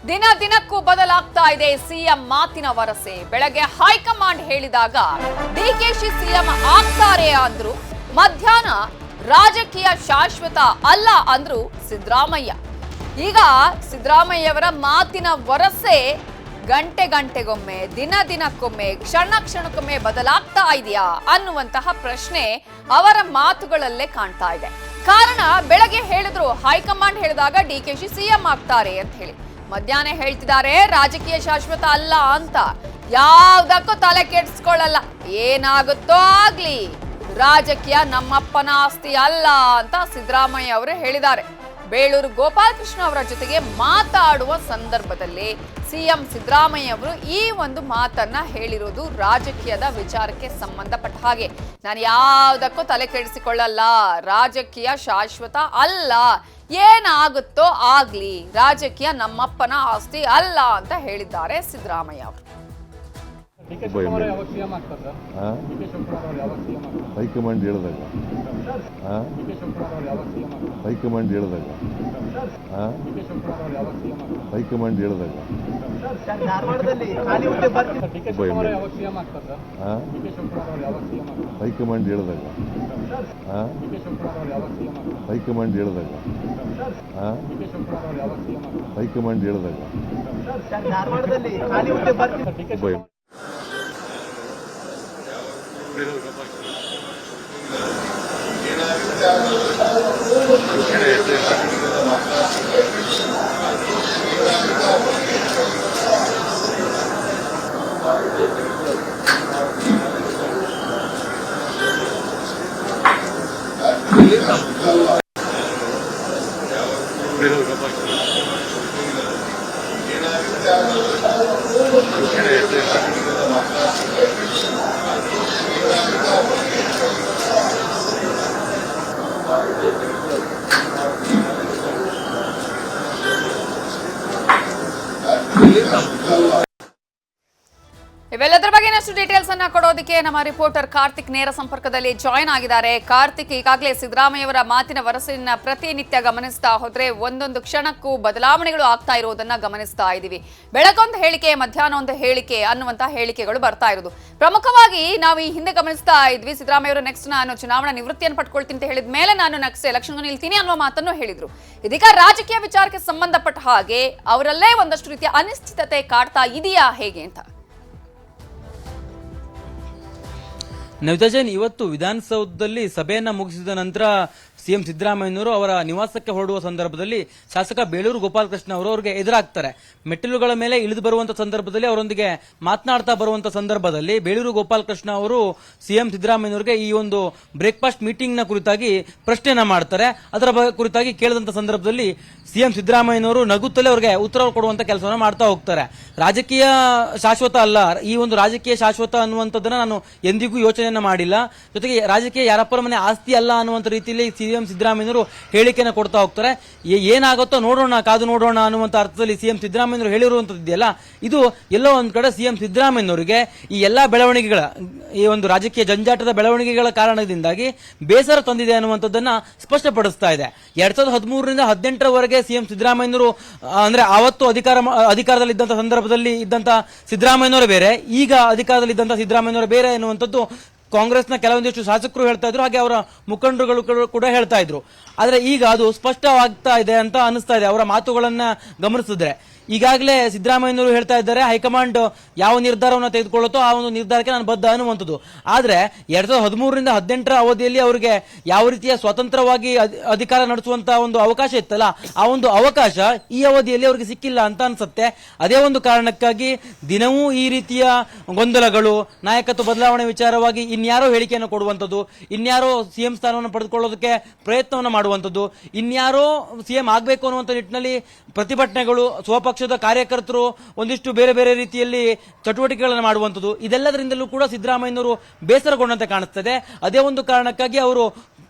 ದಿನ ದಿನಕ್ಕೂ ಬದಲಾಗ್ತಾ ಇದೆ ಸಿಎಂ ಮಾತಿನ ವರಸೆ. ಬೆಳಗ್ಗೆ ಹೈಕಮಾಂಡ್ ಹೇಳಿದಾಗ ಡಿಕೆಶಿ ಸಿಎಂ ಆಗ್ತಾರೆ ಅಂದ್ರು, ಮಧ್ಯಾಹ್ನ ರಾಜಕೀಯ ಶಾಶ್ವತ ಅಲ್ಲ ಅಂದ್ರು ಸಿದ್ದರಾಮಯ್ಯ. ಈಗ ಸಿದ್ದರಾಮಯ್ಯವರ ಮಾತಿನ ವರಸೆ ಗಂಟೆಗೊಮ್ಮೆ, ದಿನಕ್ಕೊಮ್ಮೆ, ಕ್ಷಣಕ್ಕೊಮ್ಮೆ ಬದಲಾಗ್ತಾ ಇದೆಯಾ ಅನ್ನುವಂತಹ ಪ್ರಶ್ನೆ ಅವರ ಮಾತುಗಳಲ್ಲೇ ಕಾಣ್ತಾ ಇದೆ. ಕಾರಣ ಬೆಳಗ್ಗೆ ಹೇಳಿದ್ರು ಹೈಕಮಾಂಡ್ ಹೇಳಿದಾಗ ಡಿಕೆಶಿ ಸಿಎಂ ಆಗ್ತಾರೆ ಅಂತ ಹೇಳಿ, ಮಧ್ಯಾಹ್ನ ಹೇಳ್ತಿದ್ದಾರೆ ರಾಜಕೀಯ ಶಾಶ್ವತ ಅಲ್ಲ ಅಂತ. ಯಾವ್ದಕ್ಕೂ ತಲೆ ಕೆಡಿಸ್ಕೊಳ್ಳಲ್ಲ, ಏನಾಗುತ್ತೋ ಆಗ್ಲಿ, ರಾಜಕೀಯ ನಮ್ಮಪ್ಪನ ಆಸ್ತಿ ಅಲ್ಲ ಅಂತ ಸಿದ್ದರಾಮಯ್ಯ ಅವರು ಹೇಳಿದ್ದಾರೆ. ಬೇಳೂರು ಗೋಪಾಲಕೃಷ್ಣ ಅವರ ಜೊತೆಗೆ ಮಾತಾಡುವ ಸಂದರ್ಭದಲ್ಲಿ ಸಿಎಂ ಸಿದ್ದರಾಮಯ್ಯ ಅವರು ಈ ಒಂದು ಮಾತನ್ನ ಹೇಳಿರೋದು ರಾಜಕೀಯದ ವಿಚಾರಕ್ಕೆ ಸಂಬಂಧಪಟ್ಟ ಹಾಗೆ. ನಾನು ಯಾವುದಕ್ಕೂ ತಲೆ ಕೆಡಿಸಿಕೊಳ್ಳಲ್ಲ, ರಾಜಕೀಯ ಶಾಶ್ವತ ಅಲ್ಲ, ಏನಾಗುತ್ತೋ ಆಗ್ಲಿ, ರಾಜಕೀಯ ನಮ್ಮಪ್ಪನ ಆಸ್ತಿ ಅಲ್ಲ ಅಂತ ಹೇಳಿದ್ದಾರೆ ಸಿದ್ದರಾಮಯ್ಯ ಅವರು. ಹೈಕಮಾಂಡ್ ಹೇಳಿದಾಗ ಹೈಕಮಾಂಡ್ ಹೇಳಿದಾಗ ಹೈಕಮಾಂಡ್ ಹೇಳಿದಾಗ ಹೈಕಮಾಂಡ್ ಹೇಳಿದಾಗ ಹೈಕಮಾಂಡ್ ಹೇಳಿದಾಗ ಹೈಕಮಾಂಡ್ ಹೇಳಿದಾಗ ಇವೆಲ್ಲದರ ಬಗ್ಗೆ ಇನ್ನಷ್ಟು ಡೀಟೇಲ್ಸ್ ಅನ್ನ ಕೊಡೋದಕ್ಕೆ ನಮ್ಮ ರಿಪೋರ್ಟರ್ ಕಾರ್ತಿಕ್ ನೇರ ಸಂಪರ್ಕದಲ್ಲಿ ಜಾಯಿನ್ ಆಗಿದ್ದಾರೆ. ಕಾರ್ತಿಕ್, ಈಗಾಗಲೇ ಸಿದ್ದರಾಮಯ್ಯವರ ಮಾತಿನ ವರಸೆಯನ್ನ ಪ್ರತಿನಿತ್ಯ ಗಮನಿಸ್ತಾ ಹೋದ್ರೆ ಒಂದೊಂದು ಕ್ಷಣಕ್ಕೂ ಬದಲಾವಣೆಗಳು ಆಗ್ತಾ ಇರೋದನ್ನ ಗಮನಿಸ್ತಾ ಇದೀವಿ. ಬೆಳಗೊಂದು ಹೇಳಿಕೆ, ಮಧ್ಯಾಹ್ನ ಒಂದು ಹೇಳಿಕೆ ಅನ್ನುವಂತಹ ಹೇಳಿಕೆಗಳು ಬರ್ತಾ ಇರೋದು. ಪ್ರಮುಖವಾಗಿ ನಾವು ಈ ಹಿಂದೆ ಗಮನಿಸ್ತಾ ಇದ್ವಿ, ಸಿದ್ದರಾಮಯ್ಯವರು ನೆಕ್ಸ್ಟ್ ನಾನು ಚುನಾವಣಾ ನಿವೃತ್ತಿಯನ್ನು ಪಡ್ಕೊಳ್ತೀನಿ ಅಂತ ಹೇಳಿದ ಮೇಲೆ ನಾನು ನೆಕ್ಸ್ಟ್ ಎಲೆಕ್ಷನ್ ನಿಲ್ತೀನಿ ಅನ್ನುವ ಮಾತನ್ನು ಹೇಳಿದ್ರು. ಇದೀಗ ರಾಜಕೀಯ ವಿಚಾರಕ್ಕೆ ಸಂಬಂಧಪಟ್ಟ ಹಾಗೆ ಅವರಲ್ಲೇ ಒಂದಷ್ಟು ರೀತಿಯ ಅನಿಶ್ಚಿತತೆ ಕಾಡ್ತಾ ಇದೆಯಾ ಹೇಗೆ ಅಂತ? ನವಿತಾಜನ್, ಇವತ್ತು ವಿಧಾನಸೌಧದಲ್ಲಿ ಸಭೆಯನ್ನ ಮುಗಿಸಿದ ನಂತರ ಸಿಎಂ ಸಿದ್ದರಾಮಯ್ಯನವರು ಅವರ ನಿವಾಸಕ್ಕೆ ಹೊರಡುವ ಸಂದರ್ಭದಲ್ಲಿ ಶಾಸಕ ಬೇಳೂರು ಗೋಪಾಲಕೃಷ್ಣ ಅವರು ಅವರಿಗೆ ಎದುರಾಗ್ತಾರೆ. ಮೆಟ್ಟಿಲುಗಳ ಮೇಲೆ ಇಳಿದು ಬರುವಂತಹ ಸಂದರ್ಭದಲ್ಲಿ ಅವರೊಂದಿಗೆ ಮಾತನಾಡ್ತಾ ಬರುವಂತಹ ಸಂದರ್ಭದಲ್ಲಿ ಬೇಳೂರು ಗೋಪಾಲಕೃಷ್ಣ ಅವರು ಸಿಎಂ ಸಿದ್ದರಾಮಯ್ಯನವರಿಗೆ ಈ ಒಂದು ಬ್ರೇಕ್ಫಾಸ್ಟ್ ಮೀಟಿಂಗ್ ನ ಕುರಿತಾಗಿ ಪ್ರಶ್ನೆಯನ್ನ ಮಾಡ್ತಾರೆ. ಅದರ ಕುರಿತಾಗಿ ಕೇಳಿದಂತ ಸಂದರ್ಭದಲ್ಲಿ ಸಿಎಂ ಸಿದ್ದರಾಮಯ್ಯನವರು ನಗುತ್ತಲೇ ಅವರಿಗೆ ಉತ್ತರ ಕೊಡುವಂತ ಕೆಲಸವನ್ನ ಮಾಡ್ತಾ ಹೋಗ್ತಾರೆ. ರಾಜಕೀಯ ಶಾಶ್ವತ ಅಲ್ಲ, ಈ ಒಂದು ರಾಜಕೀಯ ಶಾಶ್ವತ ಅನ್ನುವಂಥದ್ದನ್ನ ನಾನು ಎಂದಿಗೂ ಯೋಚನೆಯನ್ನ ಮಾಡಿಲ್ಲ, ಜೊತೆಗೆ ರಾಜಕೀಯ ಯಾರಪ್ಪರ ಮನೆ ಆಸ್ತಿ ಅಲ್ಲ ಅನ್ನುವಂಥ ರೀತಿಯಲ್ಲಿ ಸಿಎಂ ಸಿದ್ದರಾಮಯ್ಯನವರು ಹೇಳಿಕೆಯನ್ನು ಕೊಡ್ತಾ ಹೋಗ್ತಾರೆ. ಏನಾಗುತ್ತೋ ನೋಡೋಣ, ಕಾದು ನೋಡೋಣ ಅನ್ನುವಂಥ ಅರ್ಥದಲ್ಲಿ ಸಿಎಂ ಸಿದ್ದರಾಮಯ್ಯನವರು ಹೇಳಿರುವಂತದ್ದಿದೆಯಲ್ಲ, ಇದು ಎಲ್ಲೋ ಒಂದ್ ಕಡೆ ಸಿಎಂ ಸಿದ್ದರಾಮಯ್ಯನವರಿಗೆ ಈ ಎಲ್ಲಾ ಬೆಳವಣಿಗೆಗಳ, ಈ ಒಂದು ರಾಜಕೀಯ ಜಂಜಾಟದ ಬೆಳವಣಿಗೆಗಳ ಕಾರಣದಿಂದಾಗಿ ಬೇಸರ ತಂದಿದೆ ಅನ್ನುವಂಥದ್ದನ್ನ ಸ್ಪಷ್ಟಪಡಿಸ್ತಾ ಇದೆ. 2013ರಿಂದ 2018ರವರೆಗೆ ಸಿಎಂ ಸಿದ್ದರಾಮಯ್ಯನವರು ಅಂದ್ರೆ ಆವತ್ತು ಅಧಿಕಾರದಲ್ಲಿದ್ದಂಥ ಸಂದರ್ಭದಲ್ಲಿ ಇದ್ದಂತ ಸಿದ್ದರಾಮಯ್ಯನವರು ಬೇರೆ, ಈಗ ಅಧಿಕಾರದಲ್ಲಿದ್ದಂಥ ಸಿದ್ದರಾಮಯ್ಯನವರು ಬೇರೆ ಎನ್ನುವಂಥದ್ದು ಕಾಂಗ್ರೆಸ್ನ ಕೆಲವೊಂದಿಷ್ಟು ಶಾಸಕರು ಹೇಳ್ತಾ ಇದ್ರು, ಹಾಗೆ ಅವರ ಮುಖಂಡರುಗಳು ಕೂಡ ಹೇಳ್ತಾ ಇದ್ರು. ಆದ್ರೆ ಈಗ ಅದು ಸ್ಪಷ್ಟವಾಗ್ತಾ ಇದೆ ಅಂತ ಅನಿಸ್ತಾ ಇದೆ ಅವರ ಮಾತುಗಳನ್ನ ಗಮನಿಸಿದ್ರೆ. ಈಗಾಗಲೇ ಸಿದ್ದರಾಮಯ್ಯನವರು ಹೇಳ್ತಾ ಇದ್ದಾರೆ, ಹೈಕಮಾಂಡ್ ಯಾವ ನಿರ್ಧಾರವನ್ನು ತೆಗೆದುಕೊಳ್ಳುತ್ತೋ ಆ ಒಂದು ನಿರ್ಧಾರಕ್ಕೆ ನಾನು ಬದ್ಧ ಅನ್ನುವಂಥದ್ದು. ಆದ್ರೆ 2013ರಿಂದ 2018ರ ಅವಧಿಯಲ್ಲಿ ಅವರಿಗೆ ಯಾವ ರೀತಿಯ ಸ್ವತಂತ್ರವಾಗಿ ಅಧಿಕಾರ ನಡೆಸುವಂತಹ ಒಂದು ಅವಕಾಶ ಇತ್ತಲ್ಲ, ಆ ಒಂದು ಅವಕಾಶ ಈ ಅವಧಿಯಲ್ಲಿ ಅವರಿಗೆ ಸಿಕ್ಕಿಲ್ಲ ಅಂತ ಅನ್ಸುತ್ತೆ. ಅದೇ ಒಂದು ಕಾರಣಕ್ಕಾಗಿ ದಿನವೂ ಈ ರೀತಿಯ ಗೊಂದಲಗಳು, ನಾಯಕತ್ವ ಬದಲಾವಣೆ ವಿಚಾರವಾಗಿ ಇನ್ಯಾರೋ ಹೇಳಿಕೆಯನ್ನು ಕೊಡುವಂಥದ್ದು, ಇನ್ಯಾರೋ ಸಿಎಂ ಸ್ಥಾನವನ್ನು ಪಡೆದುಕೊಳ್ಳೋದಕ್ಕೆ ಪ್ರಯತ್ನವನ್ನು ಮಾಡುವಂಥದ್ದು, ಇನ್ಯಾರೋ ಸಿಎಂ ಆಗಬೇಕು ಅನ್ನುವಂಥ ನಿಟ್ಟಿನಲ್ಲಿ ಪ್ರತಿಭಟನೆಗಳು, ಸ್ವಪಕ್ಷದ ಕಾರ್ಯಕರ್ತರು ಒಂದಿಷ್ಟು ಬೇರೆ ಬೇರೆ ರೀತಿಯಲ್ಲಿ ಚಟುವಟಿಕೆಗಳನ್ನು ಮಾಡುವಂಥದ್ದು, ಇದೆಲ್ಲದರಿಂದಲೂ ಕೂಡ ಸಿದ್ದರಾಮಯ್ಯನವರು ಬೇಸರಗೊಂಡಂತೆ ಕಾಣಿಸ್ತದೆ. ಅದೇ ಒಂದು ಕಾರಣಕ್ಕಾಗಿ ಅವರು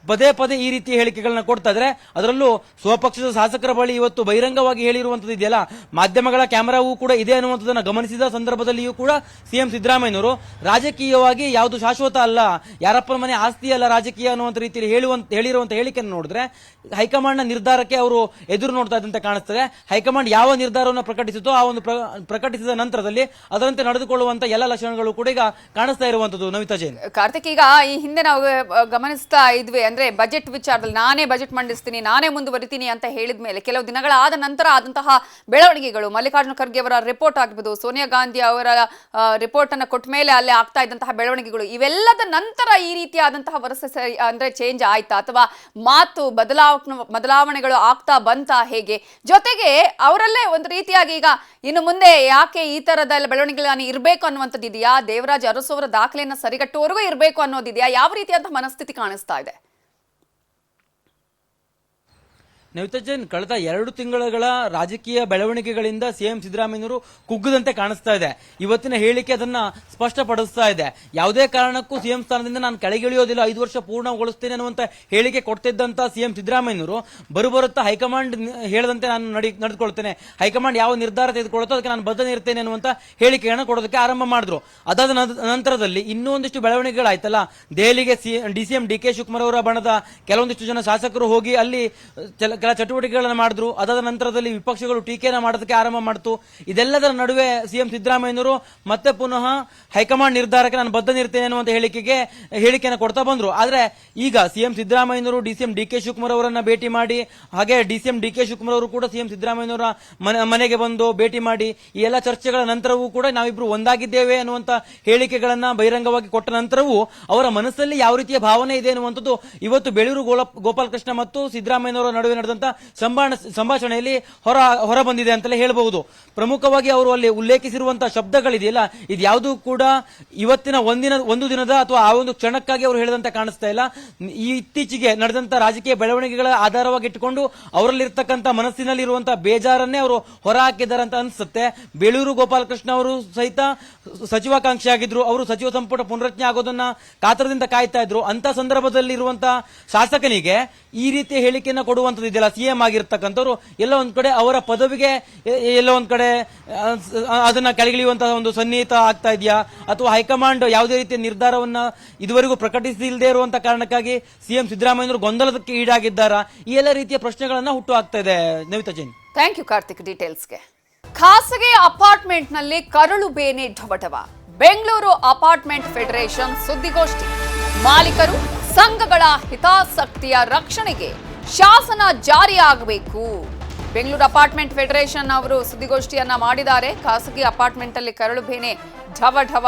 ಪದೇ ಪದೇ ಈ ರೀತಿಯ ಹೇಳಿಕೆಗಳನ್ನ ಕೊಡ್ತಾ ಇದ್ರೆ, ಅದರಲ್ಲೂ ಸ್ವಪಕ್ಷದ ಶಾಸಕರ ಬಳಿ ಇವತ್ತು ಬಹಿರಂಗವಾಗಿ ಹೇಳಿರುವಂತದ್ದು ಇದೆಯಲ್ಲ, ಮಾಧ್ಯಮಗಳ ಕ್ಯಾಮೆರಾವೂ ಕೂಡ ಇದೆ ಅನ್ನುವಂಥದ್ದನ್ನ ಗಮನಿಸಿದ ಸಂದರ್ಭದಲ್ಲಿಯೂ ಕೂಡ ಸಿಎಂ ಸಿದ್ದರಾಮಯ್ಯನವರು ರಾಜಕೀಯವಾಗಿ ಯಾವುದು ಶಾಶ್ವತ ಅಲ್ಲ, ಯಾರಪ್ಪನ ಮನೆ ಆಸ್ತಿ ಅಲ್ಲ ರಾಜಕೀಯ ಅನ್ನುವಂಥ ರೀತಿಯಲ್ಲಿ ಹೇಳಿರುವಂತ ಹೇಳಿಕೆಯನ್ನು ನೋಡಿದ್ರೆ ಹೈಕಮಾಂಡ್ ನ ನಿರ್ಧಾರಕ್ಕೆ ಅವರು ಎದುರು ನೋಡ್ತಾ ಇದ್ದಂತೆ ಕಾಣಿಸ್ತದೆ. ಹೈಕಮಾಂಡ್ ಯಾವ ನಿರ್ಧಾರವನ್ನು ಪ್ರಕಟಿಸಿತೋ ಆ ಒಂದು ಪ್ರಕಟಿಸಿದ ನಂತರದಲ್ಲಿ ಅದರಂತೆ ನಡೆದುಕೊಳ್ಳುವಂತ ಎಲ್ಲ ಲಕ್ಷಣಗಳು ಕೂಡ ಈಗ ಕಾಣಿಸ್ತಾ ಇರುವಂತದ್ದು. ನವಿತಾ ಜೈನ್. ಕಾರ್ತಿಕ್, ಈಗ ಈ ಹಿಂದೆ ನಾವು ಗಮನಿಸ್ತಾ ಇದ್ವಿ, ಅಂದ್ರೆ ಬಜೆಟ್ ವಿಚಾರದಲ್ಲಿ ನಾನೇ ಬಜೆಟ್ ಮಂಡಿಸ್ತೀನಿ, ನಾನೇ ಮುಂದುವರಿತೀನಿ ಅಂತ ಹೇಳಿದ ಮೇಲೆ ಕೆಲವು ದಿನಗಳಾದ ನಂತರ ಆದಂತಹ ಬೆಳವಣಿಗೆಗಳು, ಮಲ್ಲಿಕಾರ್ಜುನ ಖರ್ಗೆ ಅವರ ರಿಪೋರ್ಟ್ ಆಗಿರ್ಬೋದು, ಸೋನಿಯಾ ಗಾಂಧಿ ಅವರ ರಿಪೋರ್ಟ್ ಅನ್ನು ಕೊಟ್ಟ ಮೇಲೆ ಅಲ್ಲಿ ಆಗ್ತಾ ಇದ್ದಂತಹ ಬೆಳವಣಿಗೆಗಳು, ಇವೆಲ್ಲದ ನಂತರ ಈ ರೀತಿಯಾದಂತಹ ಅಂದ್ರೆ ಚೇಂಜ್ ಆಯ್ತಾ ಅಥವಾ ಮಾತು ಬದಲಾವಣೆಗಳು ಆಗ್ತಾ ಬಂತ ಹೇಗೆ? ಜೊತೆಗೆ ಅವರಲ್ಲೇ ಒಂದು ರೀತಿಯಾಗಿ ಈಗ ಇನ್ನು ಮುಂದೆ ಯಾಕೆ ಈ ತರದ ಬೆಳವಣಿಗೆಗಳನ್ನು ಇರಬೇಕು ಅನ್ನುವಂಥದ್ದು ಇದೆಯಾ? ದೇವರಾಜ್ ಅರಸು ಅವರ ದಾಖಲೆಯನ್ನು ಸರಿಗಟ್ಟುವವರೆಗೂ ಇರಬೇಕು ಅನ್ನೋದಿದೆಯಾ? ಯಾವ ರೀತಿಯಾದಂತಹ ಮನಸ್ಥಿತಿ ಕಾಣಿಸ್ತಾ ಇದೆ? ನವಿತಾ ಜೈನ್, ಕಳೆದ 2 ತಿಂಗಳ ರಾಜಕೀಯ ಬೆಳವಣಿಗೆಗಳಿಂದ ಸಿಎಂ ಸಿದ್ದರಾಮಯ್ಯನವರು ಕುಗ್ಗದಂತೆ ಕಾಣಿಸ್ತಾ ಇದೆ. ಇವತ್ತಿನ ಹೇಳಿಕೆ ಅದನ್ನ ಸ್ಪಷ್ಟಪಡಿಸ್ತಾ ಇದೆ. ಯಾವುದೇ ಕಾರಣಕ್ಕೂ ಸಿಎಂ ಸ್ಥಾನದಿಂದ ನಾನು ಕೆಳಗಿಳಿಯೋದಿಲ್ಲ, 5 ವರ್ಷ ಪೂರ್ಣಗೊಳಿಸ್ತೇನೆ ಅನ್ನುವಂತ ಹೇಳಿಕೆ ಕೊಡ್ತಿದ್ದಂತ ಸಿಎಂ ಸಿದ್ದರಾಮಯ್ಯನವರು ಬರುತ್ತಾ ಹೈಕಮಾಂಡ್ ಹೇಳದಂತೆ ನಾನು ನಡೆದುಕೊಳ್ತೇನೆ, ಹೈಕಮಾಂಡ್ ಯಾವ ನಿರ್ಧಾರ ತೆಗೆದುಕೊಳ್ಳುತ್ತೋ ಅದಕ್ಕೆ ನಾನು ಬದ್ಧನೆ ಇರ್ತೇನೆ ಅನ್ನುವಂತ ಹೇಳಿಕೆಯನ್ನು ಕೊಡೋದಕ್ಕೆ ಆರಂಭ ಮಾಡಿದ್ರು. ಅದಾದ ನಂತರದಲ್ಲಿ ಇನ್ನೂ ಒಂದಿಷ್ಟು ಬೆಳವಣಿಗೆಗಳಾಯ್ತಲ್ಲ. ದೆಹಲಿಗೆ ಡಿಸಿಎಂ ಡಿ ಕೆ ಶಿವಕುಮಾರ್ ಅವರ ಬಣದ ಕೆಲವೊಂದಿಷ್ಟು ಜನ ಶಾಸಕರು ಹೋಗಿ ಅಲ್ಲಿ ಕೆಲ ಚಟುವಟಿಕೆಗಳನ್ನು ಮಾಡಿದ್ರು. ಅದಾದ ನಂತರದಲ್ಲಿ ವಿಪಕ್ಷಗಳು ಟೀಕೆಯನ್ನು ಮಾಡೋದಕ್ಕೆ ಆರಂಭ ಮಾಡಿತು. ಇದೆಲ್ಲದರ ನಡುವೆ ಸಿಎಂ ಸಿದ್ದರಾಮಯ್ಯನವರು ಮತ್ತೆ ಪುನಃ ಹೈಕಮಾಂಡ್ ನಿರ್ಧಾರಕ್ಕೆ ನಾನು ಬದ್ಧನಿರ್ತೇನೆ ಅನ್ನುವಂತ ಹೇಳಿಕೆಯನ್ನು ಕೊಡ್ತಾ ಬಂದ್ರು. ಆದ್ರೆ ಈಗ ಸಿಎಂ ಸಿದ್ದರಾಮಯ್ಯನವರು ಡಿಸಿಎಂ ಡಿ ಕೆ ಶಿವಕುಮಾರ್ ಅವರನ್ನ ಭೇಟಿ ಮಾಡಿ, ಹಾಗೆ ಡಿಸಿಎಂ ಡಿ ಕೆ ಶಿವಕುಮಾರ್ ಅವರು ಕೂಡ ಸಿಎಂ ಸಿದ್ದರಾಮಯ್ಯನವರ ಮನೆಗೆ ಬಂದು ಭೇಟಿ ಮಾಡಿ ಈ ಎಲ್ಲ ಚರ್ಚೆಗಳ ನಂತರವೂ ಕೂಡ ನಾವಿಬ್ರು ಒಂದಾಗಿದ್ದೇವೆ ಅನ್ನುವಂತ ಹೇಳಿಕೆಗಳನ್ನ ಬಹಿರಂಗವಾಗಿ ಕೊಟ್ಟ ನಂತರವೂ ಅವರ ಮನಸ್ಸಲ್ಲಿ ಯಾವ ರೀತಿಯ ಭಾವನೆ ಇದೆ ಅನ್ನುವಂಥದ್ದು ಇವತ್ತು ಬೇಳೂರು ಗೋಪಾಲಕೃಷ್ಣ ಮತ್ತು ಸಿದ್ದರಾಮಯ್ಯನವರ ನಡುವೆ ನಡೆದ ಸಂಭಾಷಣೆಯಲ್ಲಿ ಹೊರ ಬಂದಿದೆ ಅಂತಲೇ ಹೇಳಬಹುದು. ಪ್ರಮುಖವಾಗಿ ಅವರು ಅಲ್ಲಿ ಉಲ್ಲೇಖಿಸಿರುವಂತಹ ಶಬ್ದಗಳಿದೆಯಲ್ಲ, ಇದ್ಯಾವುದೂ ಕೂಡ ಇವತ್ತಿನ ಒಂದು ದಿನದ ಅಥವಾ ಆ ಒಂದು ಕ್ಷಣಕ್ಕಾಗಿ ಅವರು ಹೇಳಿದಂತೆ ಕಾಣಿಸ್ತಾ ಇಲ್ಲ. ಈ ಇತ್ತೀಚೆಗೆ ನಡೆದಂತ ರಾಜಕೀಯ ಬೆಳವಣಿಗೆಗಳ ಆಧಾರವಾಗಿ ಇಟ್ಟುಕೊಂಡು ಅವರಲ್ಲಿರ್ತಕ್ಕಂಥ ಮನಸ್ಸಿನಲ್ಲಿರುವಂತಹ ಬೇಜಾರನ್ನೇ ಅವರು ಹೊರ ಹಾಕಿದ್ದಾರೆ ಅಂತ ಅನ್ಸುತ್ತೆ. ಬೇಳೂರು ಗೋಪಾಲಕೃಷ್ಣ ಅವರು ಸಹಿತ ಸಚಿವಾಕಾಂಕ್ಷಿ ಆಗಿದ್ರು. ಅವರು ಸಚಿವ ಸಂಪುಟ ಪುನರಚನೆ ಆಗೋದನ್ನ ಕಾತರದಿಂದ ಕಾಯ್ತಾ ಇದ್ರು. ಅಂತ ಸಂದರ್ಭದಲ್ಲಿರುವಂತಹ ಶಾಸಕನಿಗೆ ಈ ರೀತಿಯ ಹೇಳಿಕೆಯನ್ನು ಕೊಡುವಂತದ್ದು ಇದೆಯಲ್ಲ, ಸಿಎಂ ಆಗಿರ್ತಕ್ಕಂಥವ್ರು ಎಲ್ಲ ಒಂದ್ ಕಡೆ ಅವರ ಪದವಿಗೆ ಎಲ್ಲ ಒಂದ್ ಕಡೆ ಅದನ್ನ ಕೆಳಗಿಳಿಯುವಂತಹ ಒಂದು ಸನ್ನಿಹಿತ ಆಗ್ತಾ ಇದೆಯಾ, ಅಥವಾ ಹೈಕಮಾಂಡ್ ಯಾವುದೇ ರೀತಿಯ ನಿರ್ಧಾರವನ್ನ ಇದುವರೆಗೂ ಪ್ರಕಟಿಸಿಲ್ಲದೆ ಇರುವಂತಹ ಕಾರಣಕ್ಕಾಗಿ ಸಿಎಂ ಸಿದ್ದರಾಮಯ್ಯನವರು ಗೊಂದಲಕ್ಕೆ ಈಡಾಗಿದ್ದಾರಾ? ಈ ಎಲ್ಲ ರೀತಿಯ ಪ್ರಶ್ನೆಗಳನ್ನ ಹುಟ್ಟು ಹಾಕ್ತಾ ಇದೆ. ನವಿತಾ ಜೈನ್. ಥ್ಯಾಂಕ್ ಯು ಕಾರ್ತಿಕ್ ಡೀಟೇಲ್ಸ್ಗೆ. ಖಾಸಗಿ ಅಪಾರ್ಟ್ಮೆಂಟ್ ನಲ್ಲಿ ಕರಳು ಬೇನೆ ಢವಢವ. ಬೆಂಗಳೂರು ಅಪಾರ್ಟ್ಮೆಂಟ್ ಫೆಡರೇಷನ್ ಸುದ್ದಿಗೋಷ್ಠಿ. ಮಾಲೀಕರು ಸಂಘಗಳ ಹಿತಾಸಕ್ತಿಯ ರಕ್ಷಣೆಗೆ ಶಾಸನ ಜಾರಿಯಾಗಬೇಕು. ಬೆಂಗಳೂರು ಅಪಾರ್ಟ್ಮೆಂಟ್ ಫೆಡರೇಷನ್ ಅವರು ಸುದ್ದಿಗೋಷ್ಠಿಯನ್ನ ಮಾಡಿದ್ದಾರೆ. ಖಾಸಗಿ ಅಪಾರ್ಟ್ಮೆಂಟ್ ಅಲ್ಲಿ ಕರಳು ಬೇನೆ ಢವ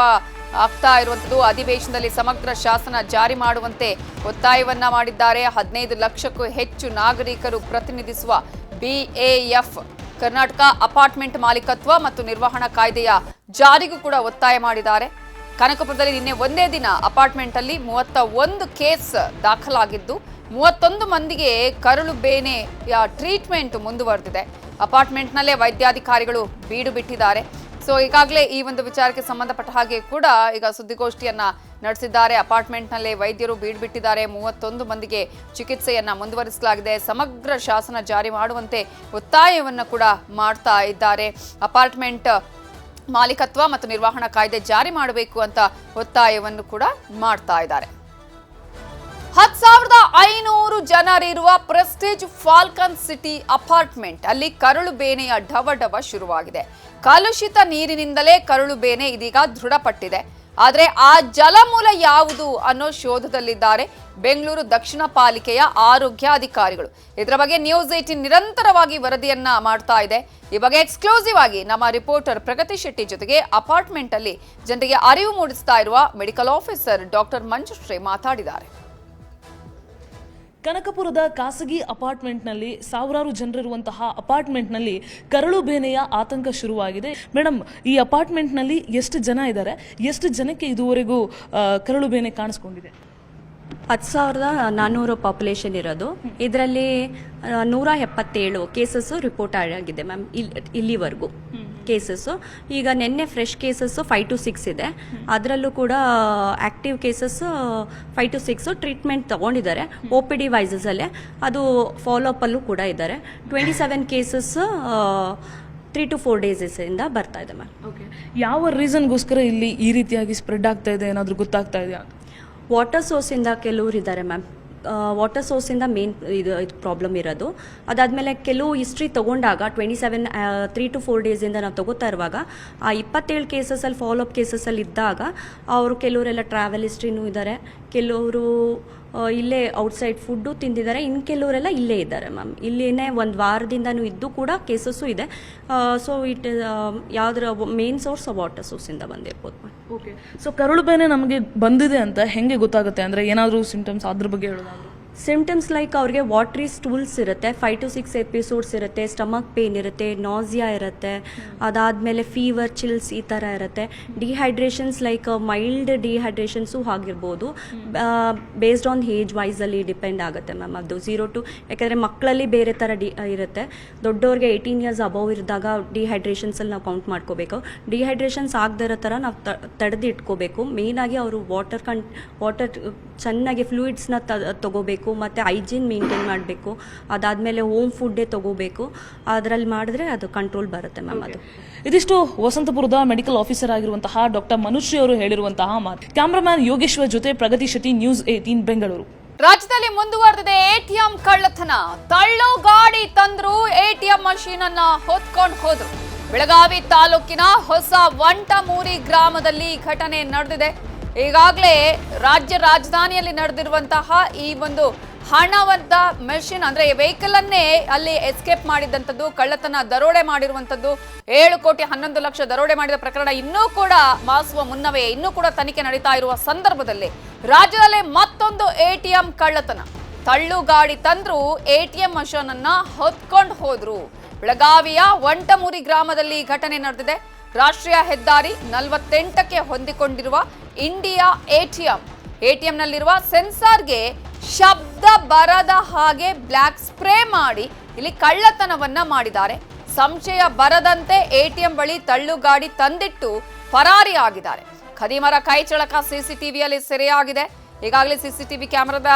ಆಗ್ತಾ ಇರುವಂತದ್ದು, ಅಧಿವೇಶನದಲ್ಲಿ ಸಮಗ್ರ ಶಾಸನ ಜಾರಿ ಮಾಡುವಂತೆ ಒತ್ತಾಯವನ್ನ ಮಾಡಿದ್ದಾರೆ. 15 ಲಕ್ಷಕ್ಕೂ ಹೆಚ್ಚು ನಾಗರಿಕರು ಪ್ರತಿನಿಧಿಸುವ BAF ಕರ್ನಾಟಕ ಅಪಾರ್ಟ್ಮೆಂಟ್ ಮಾಲೀಕತ್ವ ಮತ್ತು ನಿರ್ವಹಣಾ ಕಾಯ್ದೆಯ ಜಾರಿಗೂ ಕೂಡ ಒತ್ತಾಯ ಮಾಡಿದ್ದಾರೆ. ಕನಕಪುರದಲ್ಲಿ ನಿನ್ನೆ ಒಂದೇ ದಿನ ಅಪಾರ್ಟ್ಮೆಂಟ್ ಅಲ್ಲಿ 31 ಕೇಸ್ ದಾಖಲಾಗಿದ್ದು 31 ಮಂದಿಗೆ ಕರಳು ಬೇನೆಯ ಟ್ರೀಟ್ಮೆಂಟ್ ಮುಂದುವರೆದಿದೆ. ಅಪಾರ್ಟ್ಮೆಂಟ್ನಲ್ಲೇ ವೈದ್ಯಾಧಿಕಾರಿಗಳು ಬೀಡು ಬಿಟ್ಟಿದ್ದಾರೆ. ಸೊ ಈಗಾಗಲೇ ಈ ಒಂದು ವಿಚಾರಕ್ಕೆ ಸಂಬಂಧಪಟ್ಟ ಹಾಗೆ ಕೂಡ ಈಗ ಸುದ್ದಿಗೋಷ್ಠಿಯನ್ನ ನಡೆಸಿದ್ದಾರೆ. ಅಪಾರ್ಟ್ಮೆಂಟ್ನಲ್ಲೇ ವೈದ್ಯರು ಬೀಡು ಬಿಟ್ಟಿದ್ದಾರೆ. 31 ಮಂದಿಗೆ ಚಿಕಿತ್ಸೆಯನ್ನ ಮುಂದುವರಿಸಲಾಗಿದೆ. ಸಮಗ್ರ ಶಾಸನ ಜಾರಿ ಮಾಡುವಂತೆ ಒತ್ತಾಯವನ್ನ ಕೂಡ ಮಾಡ್ತಾ ಇದ್ದಾರೆ. ಅಪಾರ್ಟ್ಮೆಂಟ್ ಮಾಲೀಕತ್ವ ಮತ್ತು ನಿರ್ವಹಣಾ ಕಾಯ್ದೆ ಜಾರಿ ಮಾಡಬೇಕು ಅಂತ ಒತ್ತಾಯವನ್ನು ಕೂಡ ಮಾಡ್ತಾ ಇದ್ದಾರೆ. 10,500 ಜನರಿರುವ ಪ್ರೆಸ್ಟೀಜ್ ಫಾಲ್ಕನ್ ಸಿಟಿ ಅಪಾರ್ಟ್ಮೆಂಟ್ ಅಲ್ಲಿ ಕರಳು ಬೇನೆಯ ಢವಢವ ಶುರುವಾಗಿದೆ. ಕಲುಷಿತ ನೀರಿನಿಂದಲೇ ಕರಳು ಬೇನೆ ಇದೀಗ ದೃಢಪಟ್ಟಿದೆ. ಆದರೆ ಆ ಜಲಮೂಲ ಯಾವುದು ಅನ್ನೋ ಶೋಧದಲ್ಲಿದ್ದಾರೆ ಬೆಂಗಳೂರು ದಕ್ಷಿಣ ಪಾಲಿಕೆಯ ಆರೋಗ್ಯಾಧಿಕಾರಿಗಳು. ಇದರ ಬಗ್ಗೆ ನ್ಯೂಸ್ 18 ನಿರಂತರವಾಗಿ ವರದಿಯನ್ನ ಮಾಡ್ತಾ ಇದೆ. ಈ ಬಗ್ಗೆ ಎಕ್ಸ್ಕ್ಲೂಸಿವ್ ಆಗಿ ನಮ್ಮ ರಿಪೋರ್ಟರ್ ಪ್ರಗತಿ ಶೆಟ್ಟಿ ಜೊತೆಗೆ ಅಪಾರ್ಟ್ಮೆಂಟ್ ಅಲ್ಲಿ ಜನರಿಗೆ ಅರಿವು ಮೂಡಿಸ್ತಾ ಇರುವ ಮೆಡಿಕಲ್ ಆಫೀಸರ್ ಡಾಕ್ಟರ್ ಮಂಜುಶ್ರೀ ಮಾತಾಡಿದ್ದಾರೆ. ಕನಕಪುರದ ಖಾಸಗಿ ಅಪಾರ್ಟ್ಮೆಂಟ್ನಲ್ಲಿ ಸಾವಿರಾರು ಜನರಿರುವಂತಹ ಅಪಾರ್ಟ್ಮೆಂಟ್ನಲ್ಲಿ ಕರಳು ಬೇನೆಯ ಆತಂಕ ಶುರುವಾಗಿದೆ. ಮೇಡಮ್, ಈ ಅಪಾರ್ಟ್ಮೆಂಟ್ನಲ್ಲಿ ಎಷ್ಟು ಜನ ಇದ್ದಾರೆ, ಎಷ್ಟು ಜನಕ್ಕೆ ಇದುವರೆಗೂ ಕರಳು ಬೇನೆ ಕಾಣಿಸ್ಕೊಂಡಿದೆ? 10,400 ಪಾಪ್ಯುಲೇಷನ್ ಇರೋದು. ಇದರಲ್ಲಿ 177 ಕೇಸಸ್ ರಿಪೋರ್ಟ್ ಆಗಿದೆ ಮ್ಯಾಮ್ ಇಲ್ಲಿವರೆಗೂ. ಕೇಸಸ್ಸು. ಈಗ ನಿನ್ನೆ ಫ್ರೆಶ್ ಕೇಸಸ್ಸು 5 to 6 ಇದೆ. ಅದರಲ್ಲೂ ಕೂಡ ಆ್ಯಕ್ಟಿವ್ ಕೇಸಸ್ಸು 5 to 6 ಟ್ರೀಟ್ಮೆಂಟ್ ತೊಗೊಂಡಿದ್ದಾರೆ OPD ವೈಸಸಲ್ಲೇ. ಅದು ಫಾಲೋಅಪ್ಪಲ್ಲೂ ಕೂಡ ಇದ್ದಾರೆ. 27 ಕೇಸಸ್ 3 to 4 ಡೇಸಿಂದ ಬರ್ತಾ ಇದೆ ಮ್ಯಾಮ್. ಓಕೆ, ಯಾವ ರೀಸನ್ಗೋಸ್ಕರ ಇಲ್ಲಿ ಈ ರೀತಿಯಾಗಿ ಸ್ಪ್ರೆಡ್ ಆಗ್ತಾ ಇದೆ ಏನಾದರೂ ಗೊತ್ತಾಗ್ತಾ ಇದೆಯಾ? ವಾಟರ್ ಸೋರ್ಸಿಂದ ಕೆಲವರು ಇದ್ದಾರೆ ಮ್ಯಾಮ್. ವಾಟರ್ ಸೋರ್ಸಿಂದ ಮೇನ್ ಇದು ಪ್ರಾಬ್ಲಮ್ ಇರೋದು. ಅದಾದಮೇಲೆ ಕೆಲವು ಹಿಸ್ಟ್ರಿ ತೊಗೊಂಡಾಗ 27 3 to 4 ಡೇಸಿಂದ ನಾವು ತೊಗೋತಾ ಇರುವಾಗ ಆ 27 ಕೇಸಸಲ್ಲಿ ಫಾಲೋಅಪ್ ಕೇಸಸಲ್ಲಿ ಇದ್ದಾಗ ಅವರು ಕೆಲವರೆಲ್ಲ ಟ್ರಾವೆಲ್ ಹಿಸ್ಟ್ರಿನೂ ಇದ್ದಾರೆ, ಕೆಲವರು ಇಲ್ಲೇ ಔಟ್ಸೈಡ್ ಫುಡ್ಡು ತಿಂದಿದ್ದಾರೆ, ಇನ್ನು ಕೆಲವರೆಲ್ಲ ಇಲ್ಲೇ ಇದ್ದಾರೆ ಮ್ಯಾಮ್. ಇಲ್ಲಿನೇ ಒಂದು ವಾರದಿಂದನೂ ಇದ್ದು ಕೂಡ ಕೇಸಸ್ಸು ಇದೆ. ಸೊ ಯಾವುದರ ಮೇನ್ ಸೋರ್ಸ್ ವಾಟರ್ ಸೋರ್ಸಿಂದ ಬಂದಿರ್ಬೋದು ಮ್ಯಾಮ್. ಓಕೆ, ಸೊ ಕರಳು ಬೇನೆ ನಮಗೆ ಬಂದಿದೆ ಅಂತ ಹೆಂಗೆ ಗೊತ್ತಾಗುತ್ತೆ? ಅಂದರೆ ಏನಾದರೂ ಸಿಂಪ್ಟಮ್ಸ್ ಅದ್ರ ಬಗ್ಗೆ ಹೇಳೋದಾದ್ರು? ಸಿಂಪ್ಟಮ್ಸ್ ಲೈಕ್ ಅವ್ರಿಗೆ ವಾಟ್ರಿ ಸ್ಟೂಲ್ಸ್ ಇರುತ್ತೆ, 5 to 6 ಎಪಿಸೋಡ್ಸ್ ಇರುತ್ತೆ, ಸ್ಟಮಕ್ ಪೇನ್ ಇರುತ್ತೆ, ನಾಸಿಯಾ ಇರುತ್ತೆ, ಅದಾದಮೇಲೆ ಫೀವರ್, ಚಿಲ್ಸ್ ಈ ಥರ ಇರುತ್ತೆ. ಡಿಹೈಡ್ರೇಷನ್ಸ್ ಲೈಕ್ ಮೈಲ್ಡ್ ಡಿಹೈಡ್ರೇಷನ್ಸು ಆಗಿರ್ಬೋದು. ಬೇಸ್ಡ್ ಆನ್ ಏಜ್ ವೈಸಲ್ಲಿ ಡಿಪೆಂಡ್ ಆಗುತ್ತೆ ಮ್ಯಾಮ್. ಅದು 0 to, ಯಾಕಂದರೆ ಮಕ್ಕಳಲ್ಲಿ ಬೇರೆ ಥರ ಇರುತ್ತೆ. ದೊಡ್ಡವ್ರಿಗೆ 18 years ಅಬೌವ್ ಇದ್ದಾಗ ಡಿಹೈಡ್ರೇಷನ್ಸಲ್ಲಿ ನಾವು ಕೌಂಟ್ ಮಾಡ್ಕೋಬೇಕು. ಡಿಹೈಡ್ರೇಷನ್ಸ್ ಆಗದಿರೋ ಥರ ನಾವು ತಡೆದು ಇಟ್ಕೋಬೇಕು. ಮೇಯ್ನಾಗಿ ಅವರು ವಾಟರ್ ಚೆನ್ನಾಗಿ ಫ್ಲೂಯಿಡ್ಸ್ನ ತಗೋಬೇಕು ಮತ್ತು ಹೈಜೀನ್ ಮೇಂಟೈನ್ ಮಾಡಬೇಕು. ಅದಾದಮೇಲೆ ಹೋಮ್ ಫುಡ್ಡೇ ತಗೋಬೇಕು. ಅದರಲ್ಲಿ ಮಾಡಿದ್ರೆ ಅದು ಕಂಟ್ರೋಲ್ ಬರುತ್ತೆ ಮ್ಯಾಮ್. ಅದು ಇದಿಷ್ಟು ವಸಂತಪುರದ ಮೆಡಿಕಲ್ ಆಫೀಸರ್ ಆಗಿರುವಂತಹ ಡಾಕ್ಟರ್ ಮನುಶ್ರೀ ಅವರು ಹೇಳಿರುವಂತಹ ಮಾತು. ಕ್ಯಾಮರಾಮ್ಯಾನ್ ಯೋಗೇಶ್ವರ್ ಜೊತೆ ಪ್ರಗತಿ ಶೆಟ್ಟಿ, ನ್ಯೂಸ್ 18 ಬೆಂಗಳೂರು. ರಾಜ್ಯದಲ್ಲಿ ಮುಂದುವರೆದಿದೆ ಎಟಿಎಂ ಕಳ್ಳತನ. ತಳ್ಳು ಗಾಡಿ ತಂದ್ರು ಎಟಿಎಂ ಮಷೀನ್ ಅನ್ನ ಹೊತ್ಕೊಂಡು ಹೋದ್ರು. ಬೆಳಗಾವಿ ತಾಲೂಕಿನ ಹೊಸ ವಂಟಮೂರಿ ಗ್ರಾಮದಲ್ಲಿ ಘಟನೆ ನಡೆದಿದೆ. ಈಗಾಗಲೇ ರಾಜ್ಯ ರಾಜಧಾನಿಯಲ್ಲಿ ನಡೆದಿರುವಂತಹ ಈ ಒಂದು ಹಣವಂತ ಮೆಷಿನ್ ಅಂದ್ರೆ ವೆಹಿಕಲ್ ಅನ್ನೇ ಅಲ್ಲಿ ಎಸ್ಕೇಪ್ ಮಾಡಿದಂಥದ್ದು, ಕಳ್ಳತನ ದರೋಡೆ ಮಾಡಿರುವಂಥದ್ದು, 7 ಕೋಟಿ 11 ಲಕ್ಷ ದರೋಡೆ ಮಾಡಿದ ಪ್ರಕರಣ ಇನ್ನೂ ಕೂಡ ಮಾಸುವ ಮುನ್ನವೇ ಇನ್ನೂ ಕೂಡ ತನಿಖೆ ನಡೀತಾ ಇರುವ ಸಂದರ್ಭದಲ್ಲಿ ರಾಜ್ಯದಲ್ಲಿ ಮತ್ತೊಂದು ಎಟಿಎಂ ಕಳ್ಳತನ. ತಳ್ಳು ಗಾಡಿ ತಂದ್ರು ಎಟಿಎಂ ಮಷೀನ್ ಅನ್ನ ಹೊತ್ಕೊಂಡು ಹೋದ್ರು. ಬೆಳಗಾವಿಯ ವಂಟಮೂರಿ ಗ್ರಾಮದಲ್ಲಿ ಘಟನೆ ನಡೆದಿದೆ. ರಾಷ್ಟ್ರೀಯ ಹೆದ್ದಾರಿ 48ಕ್ಕೆ ಹೊಂದಿಕೊಂಡಿರುವ ಇಂಡಿಯಾ ಎಟಿಎಂನಲ್ಲಿರುವ ಸೆನ್ಸಾರ್ಗೆ ಶಬ್ದ ಬರದ ಹಾಗೆ ಬ್ಲಾಕ್ ಸ್ಪ್ರೇ ಮಾಡಿ ಇಲ್ಲಿ ಕಳ್ಳತನವನ್ನ ಮಾಡಿದ್ದಾರೆ. ಸಂಶಯ ಬರದಂತೆ ಎಟಿಎಂ ಬಳಿ ತಳ್ಳು ಗಾಡಿ ತಂದಿಟ್ಟು ಪರಾರಿಯಾಗಿದ್ದಾರೆ. ಖದೀಮರ ಕೈಚಳಕ ಸಿಸಿಟಿವಿಯಲ್ಲಿ ಸೆರೆಯಾಗಿದೆ. ಈಗಾಗಲೇ ಸಿಸಿಟಿವಿ ಕ್ಯಾಮೆರಾದ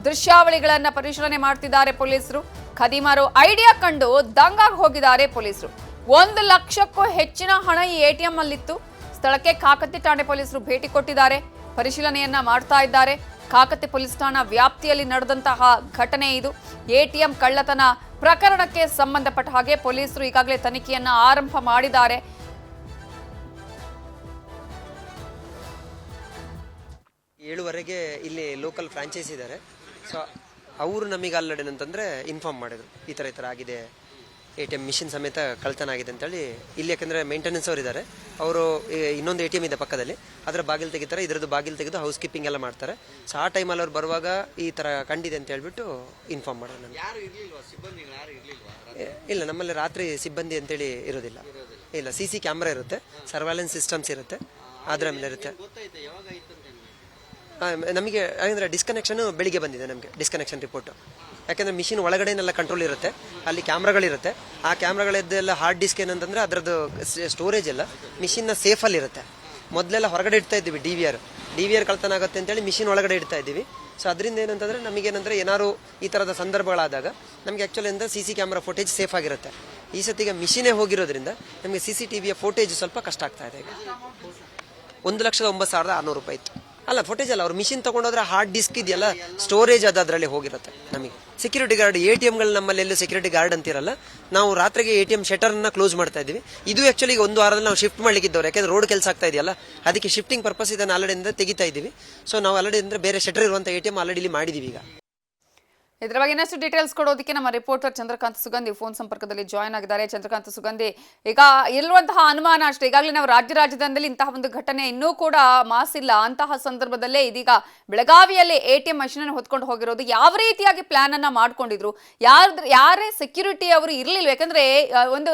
ದೃಶ್ಯಾವಳಿಗಳನ್ನ ಪರಿಶೀಲನೆ ಮಾಡ್ತಿದ್ದಾರೆ ಪೊಲೀಸರು. ಖದೀಮರು ಐಡಿಯಾ ಕಂಡು ದಂಗಾಗಿ ಹೋಗಿದ್ದಾರೆ ಪೊಲೀಸರು. 1 ಲಕ್ಷಕ್ಕೂ ಹೆಚ್ಚಿನ ಹಣ ಈ ಎಟಿಎಂ ಅಲ್ಲಿತ್ತು. ಸ್ಥಳಕ್ಕೆ ಕಾಕತಿ ಠಾಣೆ ಪೊಲೀಸರು ಭೇಟಿ ಕೊಟ್ಟಿದ್ದಾರೆ, ಪರಿಶೀಲನೆಯನ್ನ ಮಾಡ್ತಾ ಇದ್ದಾರೆ. ಕಾಕತಿ ಪೊಲೀಸ್ ಠಾಣಾ ವ್ಯಾಪ್ತಿಯಲ್ಲಿ ನಡೆದಂತಹ ಘಟನೆ ಇದು. ಎಟಿಎಂ ಕಳ್ಳತನ ಪ್ರಕರಣಕ್ಕೆ ಸಂಬಂಧಪಟ್ಟ ಹಾಗೆ ಪೊಲೀಸರು ಈಗಾಗಲೇ ತನಿಖೆಯನ್ನ ಆರಂಭ ಮಾಡಿದ್ದಾರೆ. ಏಳುವರೆಗೆ ಇಲ್ಲಿ ಲೋಕಲ್ ಫ್ರಾಂಚೈಸ್ ಇದ್ದಾರೆ. ಸೊ ಅವರು ನಮಗೆ ಆಲ್ರೆಡಿ ಏನಂತಂದರೆ ಇನ್ಫಾರ್ಮ್ ಮಾಡಿದ್ರು, ಈ ಥರ ಆಗಿದೆ, ATM ಮಿಷಿನ್ ಸಮೇತ ಕಳ್ತನ ಆಗಿದೆ ಅಂತೇಳಿ. ಇಲ್ಲಿ ಯಾಕಂದರೆ ಮೇಂಟೆನೆನ್ಸ್ ಅವರು ಇದ್ದಾರೆ, ಅವರು ಇನ್ನೊಂದು ATM ಇದೆ ಪಕ್ಕದಲ್ಲಿ, ಅದರ ಬಾಗಿಲು ತೆಗಿತಾರೆ, ಇದರದ್ದು ಬಾಗಿಲು ತೆಗೆದು ಹೌಸ್ ಕೀಪಿಂಗ್ ಎಲ್ಲ ಮಾಡ್ತಾರೆ. ಸೊ ಆ ಟೈಮಲ್ಲಿ ಅವ್ರು ಬರುವಾಗ ಈ ಥರ ಕಂಡಿದೆ ಅಂತ ಹೇಳ್ಬಿಟ್ಟು ಇನ್ಫಾರ್ಮ್ ಮಾಡೋದು ನನಗೆ. ಇಲ್ಲ, ನಮ್ಮಲ್ಲಿ ರಾತ್ರಿ ಸಿಬ್ಬಂದಿ ಅಂತೇಳಿ ಇರೋದಿಲ್ಲ. ಇಲ್ಲ, CC ಕ್ಯಾಮ್ರಾ ಇರುತ್ತೆ, ಸರ್ವೈಲೆನ್ಸ್ ಸಿಸ್ಟಮ್ಸ್ ಇರುತ್ತೆ, ಅದರ ಮೇಲೆ ಇರುತ್ತೆ. ನಮಗೆ ಅಂದರೆ ಡಿಸ್ಕನೆಕ್ಷನ್ ಬೆಳಿಗ್ಗೆ ಬಂದಿದೆ ನಮಗೆ ಡಿಸ್ಕನೆಕ್ಷನ್ ರಿಪೋರ್ಟು. ಯಾಕೆಂದರೆ ಮಿಷಿನ್ ಒಳಗಡೆನೆಲ್ಲ ಕಂಟ್ರೋಲ್ ಇರುತ್ತೆ, ಅಲ್ಲಿ ಕ್ಯಾಮ್ರಾಗಳಿರುತ್ತೆ. ಆ ಕ್ಯಾಮ್ರಾಗಳದ್ದೆಲ್ಲ ಹಾರ್ಡ್ ಡಿಸ್ಕ್ ಏನಂತಂದರೆ ಅದರದ್ದು ಸ್ಟೋರೇಜ್ ಎಲ್ಲ ಮಿಷಿನ್ನ ಸೇಫಲ್ಲಿರುತ್ತೆ. ಮೊದಲೆಲ್ಲ ಹೊರಗಡೆ ಇಡ್ತಾ ಇದ್ದೀವಿ, ಡಿ ವಿ ಆರ್ ಕಳ್ತನ ಆಗುತ್ತೆ ಅಂತೇಳಿ ಮಿಷಿನ್ ಒಳಗಡೆ ಇಡ್ತಾ ಇದ್ದೀವಿ. ಸೊ ಅದರಿಂದ ಏನಂತಂದರೆ ನಮಗೇನಂದರೆ ಏನಾದ್ರು ಈ ಥರದ ಸಂದರ್ಭಗಳಾದಾಗ ನಮಗೆ ಆ್ಯಕ್ಚುಲಿ ಅಂದರೆ CC ಕ್ಯಾಮ್ರಾ ಫೋಟೇಜ್ ಸೇಫ್ ಆಗಿರುತ್ತೆ. ಈ ಸತಿಗೆ ಮಿಷಿನೇ ಹೋಗಿರೋದ್ರಿಂದ ನಮಗೆ CCTVಯ ಫೋಟೇಜ್ ಸ್ವಲ್ಪ ಕಷ್ಟ ಆಗ್ತಾ ಇದೆ. ಈಗ 1,09,600 ರೂಪಾಯಿ ಇತ್ತು. ಅಲ್ಲ, ಫೋಟೇಜ್ ಅಲ್ಲ, ಅವ್ರು ಮಿಷಿನ್ ತೊಗೊಂಡೋದ್ರೆ ಹಾರ್ಡ್ ಡಿಸ್ಕ್ ಇದೆಯಲ್ಲ, ಸ್ಟೋರೇಜ್ ಅದರಲ್ಲಿ ಹೋಗಿರುತ್ತೆ. ನಮಗೆ ಸೆಕ್ಯೂರಿಟಿ ಗಾರ್ಡ್ ATMಗಳು ನಮ್ಮಲ್ಲಿ ಎಲ್ಲೂ ಸೆಕ್ಯೂರಿಟಿ ಗಾರ್ಡ್ ಅಂತಿರಲ್ಲ, ನಾವು ರಾತ್ರಿಗೆ ATM ಶಟರ್ನ ಕ್ಲೋಸ್ ಮಾಡ್ತಾ ಇದ್ದೀವಿ. ಇದು ಆ್ಯಕ್ಚುಲಿ ಒಂದು ವಾರದಲ್ಲಿ ನಾವು ಶಿಫ್ಟ್ ಮಾಡ್ಲಿಕ್ಕಿದ್ದವ್ರು, ಯಾಕೆಂದ್ರೆ ರೋಡ್ ಕೆಲಸ ಆಗ್ತಾ ಇದೆಯಲ್ಲ, ಅದಕ್ಕೆ ಶಿಫ್ಟಿಂಗ್ ಪರ್ಪಸ್ ಇದನ್ನು ಆಲ್ರೆಡಿ ತೆಗಿತಾ ಇದ್ದೀವಿ. ಸೊ ನಾವು ಆಲ್ರೆಡಿ ಅಂದರೆ ಬೇರೆ ಶಟರ್ ಇರುವಂಥ ATM ಆಲ್ರೆಡಿ ಇಲ್ಲಿ ಮಾಡಿದ್ದೀವಿ. ಈಗ ಇದರ ಬಗ್ಗೆ ಇನ್ನಷ್ಟು ಡೀಟೇಲ್ಸ್ ಕೊಡೋದಕ್ಕೆ ನಮ್ಮ ರಿಪೋರ್ಟರ್ ಚಂದ್ರಕಾಂತ್ ಸುಗಂಧಿ ಫೋನ್ ಸಂಪರ್ಕದಲ್ಲಿ ಜಾಯ್ನ್ ಆಗಿದ್ದಾರೆ. ಚಂದ್ರಕಾಂತ್ ಸುಗಂಧಿ, ಈಗ ಇರುವಂತಹ ಅನುಮಾನ ಅಷ್ಟೇ, ಈಗಾಗಲೇ ನಾವು ರಾಜಧಾನಿಯಲ್ಲಿ ಇಂತಹ ಒಂದು ಘಟನೆ ಇನ್ನೂ ಕೂಡ ಮಾಸಿಲ್ಲ, ಅಂತಹ ಸಂದರ್ಭದಲ್ಲೇ ಇದೀಗ ಬೆಳಗಾವಿಯಲ್ಲಿ ATM ಮಷೀನ್ ಅನ್ನು ಹೊತ್ಕೊಂಡು ಹೋಗಿರೋದು. ಯಾವ ರೀತಿಯಾಗಿ ಪ್ಲಾನ್ ಅನ್ನ ಮಾಡ್ಕೊಂಡಿದ್ರು? ಯಾರೇ ಸೆಕ್ಯೂರಿಟಿ ಅವರು ಇರಲಿಲ್ಲ, ಯಾಕಂದ್ರೆ ಒಂದು